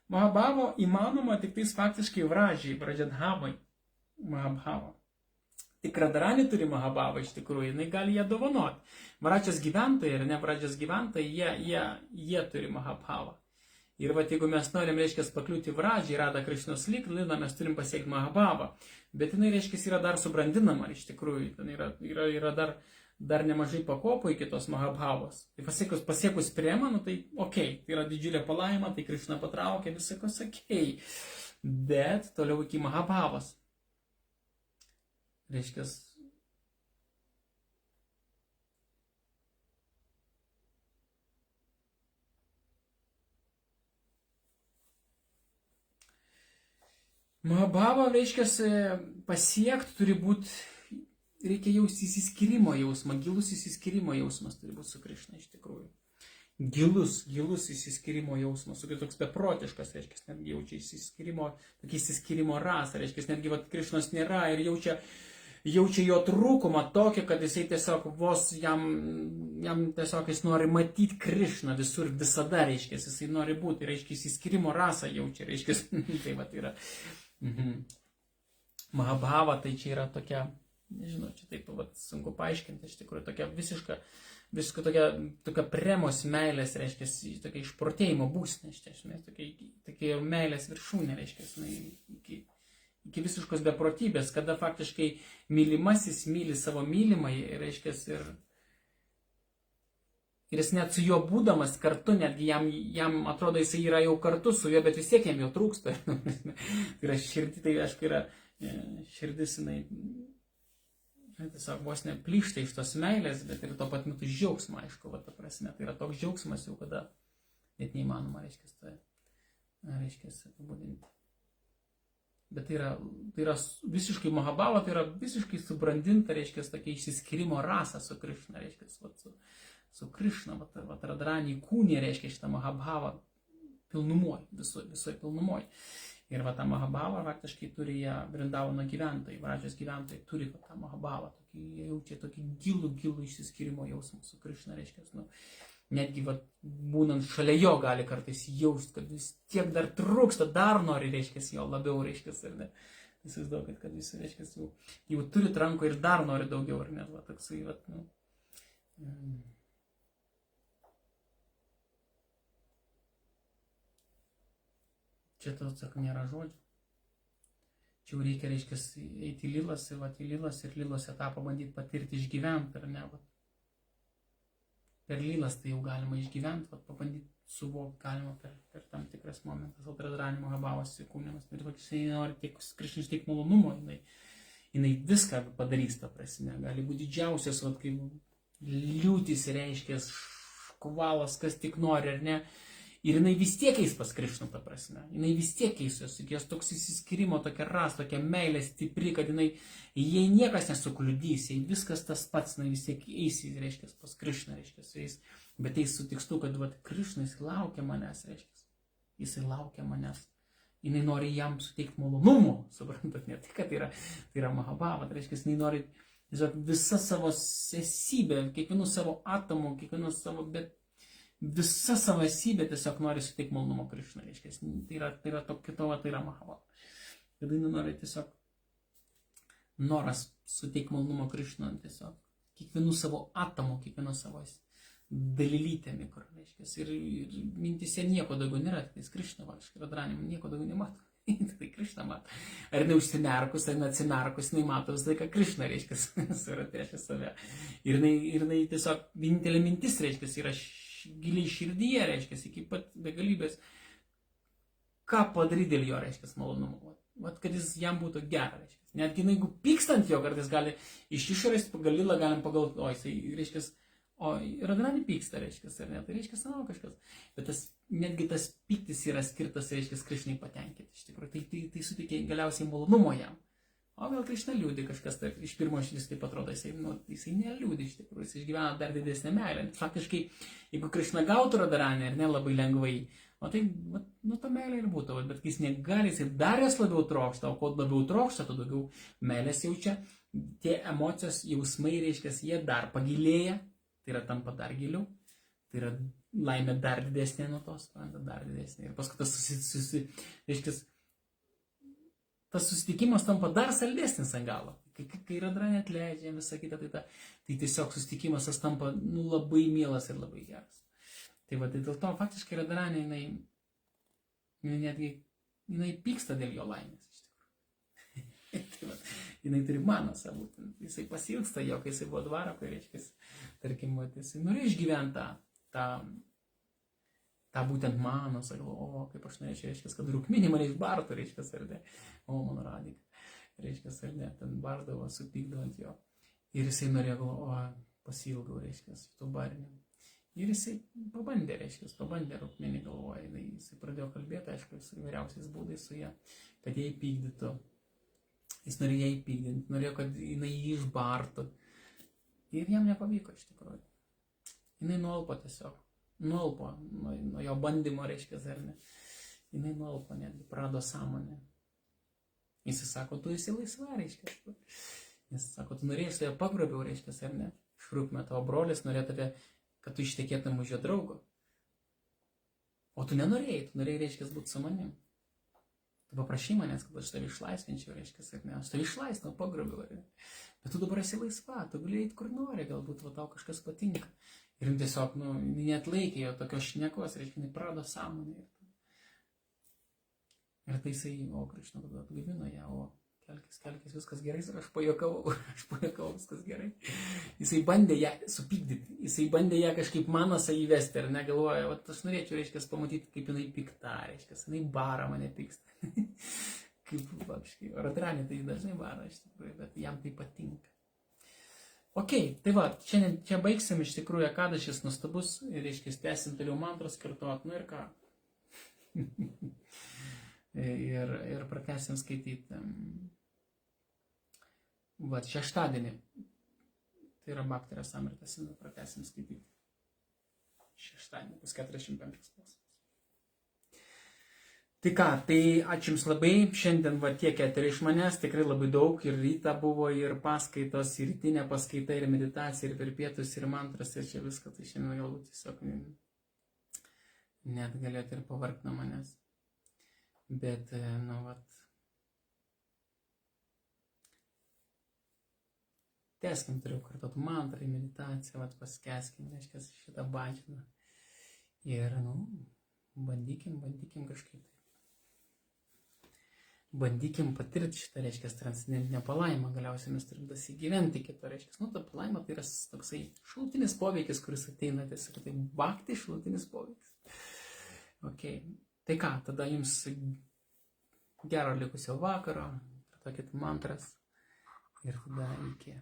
Mahabhava įmanoma tik tais faktiškai vražadhavai mahabhava. Tik Radharani turi mahabhavą iš tikrųjų, jinai gali ją dovanoti. Vračas gyventojai ir ne vračas gyventojai, jie turi mahabhavą. Ir va, jeigu mes norim, reiškia, pakliūti vražį, Radha Krišnos liną, mes turim pasiekti mahabhavą. Bet jinai, reiškia, yra dar subrandinama iš tikrųjų, ten yra dar nemažai pakopų iki tos mahabhavos. Tai pasiekus premą, nu tai okei, tai yra didžiulė palaima, tai Krišna patraukė, viskas okei. Bet toliau iki mahabhavos. Reiškia, mahabhavą, reiškia, pasiekti turi būti, reikia jausti įsiskyrimo jausmą, gilus įsiskyrimo jausmas turi būti su Krišna iš tikrųjų. Gilus įsiskyrimo jausmas, toks beprotiškas, reiškia, netgi jaučia įsiskyrimo rasą, reiškia, netgi vat, Krišnos nėra ir jaučia jo trūkumą tokį, kad jisai tiesiog jam tiesiog jis nori matyti Krišną visur, visada, reiškia, jisai nori būti, reiškia, įsiskyrimo rasą jaučia, reiškia, tai vat yra. Mahabhava tai čia yra tokia, nežinau, čia taip vat, sunku paaiškinti, iš tikrųjų tokia visiška tokia premos meilės, reiškia, tokia išprotėjimo būsnė, tokia meilės viršūnė, reiškia, iki visiškos beprotybės, kada faktiškai mylimasis myli savo mylimai, reiškia, ir jis net su juo būdamas kartu, netgi jam atrodo, jis yra jau kartu su juo, bet vis tiek jam jo trūksta. Tai yra širdis, tai aišku, yra širdis, jinai tiesiog vos neplyšta iš tos meilės, bet ir tuo pat metu džiaugsmą, aišku, va, ta prasme, tai yra toks džiaugsmas jau, kada net neįmanoma, reiškia, apibūdinti. Bet tai yra visiškai mahabhava, tai yra visiškai subrandinta, reiškia, tokia išsiskyrimo rasa su Krišna, reiškia, su Krišna, va, Radharani kūnė, reiškia, šitą mahabhavą pilnumoj, visoje pilnumoj. Ir va, tą mahabhavą faktiškai turi ją Vrindavano gyventojai, Vražos gyventojai turi va, tą mahabhavą, jie jaučia tokį gilų išsiskyrimo jausmą su Krišna, reiškia, nu, netgi vat, būnant šalia jo gali kartais jausti, kad vis tiek dar trūksta, dar nori, reiškia, jo labiau, reiškia, ar ne. Įsivaizduokit, kad visi, reiškia, jau turit rankų ir dar nori daugiau, ar ne, va, toksai, vat, nu. Čia to, sako, nėra žodžių. Čia jau reikia, reiškia, eiti į lilas, į lilas ir lilos etapą bandyti patirti, išgyventi, ar ne, va. Per lilas tai jau galima išgyventi, va, pabandyti suvokti galima per tam tikras momentas, Altaradranimo Habavos įkūnimas. Ir jisai nori tiek Krišnos, tiek malonumo, jinai viską padarys, ta prasme. Gali būti didžiausias, va, kaip liūtis reiškia, škvalas, kas tik nori, ar ne. Ir jinai vis tiek eis pas Krišną, ta prasme. Jinai vis tiek eisios, jos toks įsiskirimo, tokia ras, tokia meilė stipri, kad jai niekas nesukliudys, jai viskas tas pats, jinai vis tiek eis, reiškia, pas Krišną, reiškia, eis. Bet eis su tikslu, kad vat, Krišna, jis laukia manęs, reiškia. Jisai laukia manęs. Jinai nori jam suteikti malonumo, suprantat, ne tai, kad tai yra Mahabhava, tai reiškia, jinai nori visą savo esybę, kiekvienu savo atomu, kiekvienu savo, bet visa savo esybė tiesiog nori suteikti malonumo Krišnai, reiškia, tai yra to kito, tai yra Mahabhava. Kada jinai nori tiesiog noras suteikti malonumo Krišnai, tiesiog kiekvienu savo atomu, kiekvienu savo dalylytę mikro, reiškia, ir mintise nieko daugiau nėra, tai Krišna, Radranimo nieko daugiau nemato. Tai Krišna mato. Ar jinai užsimerkus, ar neatsimerkus, jinai mato visą laiką Krišna, reiškia, yra priešais save. Ir jinai tiesiog vienintelė mintis, reiškia, yra giliai širdyje, reiškia, iki pat begalybės, ką padaryti dėl jo, reiškia, malonumo. Vat, kad jis jam būtų gera, reiškia. Netgi jeigu pykstant jo, kartais gali iš išorės pagalilą galim pagalvoti, o jisai, reiškia, o Radharani pyksta, reiškia, ar ne, tai reiškia, savo kažkas. Bet netgi tas pyktis yra skirtas, reiškia, Krišnai patenkinti, iš tikrųjų. Tai suteikia galiausiai malonumo jam. O gal Krišna liūdė kažkas, tai iš pirmo šis taip atrodo, jisai neliūdė, iš tikrųjų, jis išgyvena dar didesnę meilę. Faktiškai, jeigu Krišna gautų Radharanį, ar ne, labai lengvai, o tai, ta meilė ir būtų, bet kai jis negali, jisai dar jas labiau trokšta, o kuo labiau trokšta, to daugiau meilės jaučia, tie emocijos, jausmai, reiškia, jie dar pagilėja. Tai yra tampa dar giliau, tai yra laimė dar didesnė nuo tos, dar didesnė. Ir paskui tas susitikimas tampa dar saldesnis ant galo. Kai Radharanė atleidžia visą kitą, tai tiesiog susitikimas tas tampa labai mielas ir labai geras. Tai va, tai dėl to faktiškai Radharanė, jinai pyksta dėl jo laimės, iš tikrųjų. Tai va, jinai turi manasą būtent, jisai pasilgsta jo, kai jisai buvo dvaroje, reiškia, tarkim, jisai nori išgyventi tą būtent manasą, o kaip aš norėčiau, reiškia, kad Rukminė mane išbartų, reiškia, ar ne, o mano Radhika, reiškia, ar ne, ten bardavo, supykdavo ant jo. Ir jisai norėjo, pasilgau, reiškia, su tų bariniu. Ir jisai pabandė, reiškia, Rukminį galvoje, jisai pradėjo kalbėti, aišku, su įvairiausiais būdais su ją, kad jie įpykdytų. Jis norėjo ją įpykdinti, norėjo, kad jinai jį išbartų. Ir jam nepavyko, iš tikrųjų. Jinai nuolpo tiesiog. Nuolpo nuo jo bandymo, reiškia, ar ne. Jinai nuolpo netgi, prarado sąmonę. Jis sako, tu esi laisva, reiškia. Jis sako, tu norėjai su ją pagrobiau, reiškia, ar ne. Šrukme, tavo brolis norėjo tave, kad tu ištekėtum už jo draugo. O tu nenorėjai, reiškia, būti su manim. Tu paprašy manęs, kad aš tave išlaisvinčiau, reiškia, ar ne, aš tave išlaisvinau, pagrobiau, ar ne. Bet tu dabar esi laisva, tu gali eiti kur nori, galbūt tau kažkas patinka. Ir tiesiog, net laikė jo tokios šnekos, reiškia, prarado sąmonę. Ir tai jisai, Krišna tada atgaivino ją, kelkis, viskas gerai, ir aš pajuokavau, viskas gerai. Jisai bandė ją supykdyti, jisai bandė ją kažkaip manasą įvesti, ir negalvoja, aš norėčiau, reiškia, pamatyti, kaip jinai pikta, reiškia, jinai bara mane pyksta. Kaip, apškai, Radharanė tai dažnai bara, iš tikrųjų, bet jam tai patinka. Ok, tai va, šiandien čia baigsim, iš tikrųjų, Ekadašis nuostabus, reiškia, tęsim toliau mantros kartuot, ir ką. ir pratęsim skaityti. Va, šeštadienį, tai yra Bhakti Rasamrita, pratęsim skaityti. Šeštadienį, bus 45 klausimas. Tai ką, tai ačiū Jums labai, šiandien va tiek eterį iš manęs, tikrai labai daug, ir ryta buvo, ir paskaitos, ir rytinė paskaita, ir meditacija, ir per pietus, ir mantras, ir čia viską, tai šiandien galbūt tiesiog net galėtų ir pavargti nuo manęs. Bet, nu, vat, tęskim, turiu kartuoti mantrą, meditaciją, vat, paskeskim, reiškia, šitą badžiną. Ir, nu, bandykim kažkaip. Bandykim patirti šitą, reiškia, transcendentinę palaimą, galiausiai mes turim įgyventi kitą, reiškia, nu, ta palaima tai yra toksai šalutinis poveikis, kuris ateina, tiesiog tai bhakti šalutinis poveikis. Ok, tai ką, tada Jums gero likusio vakaro, tokit mantras ir tada iki.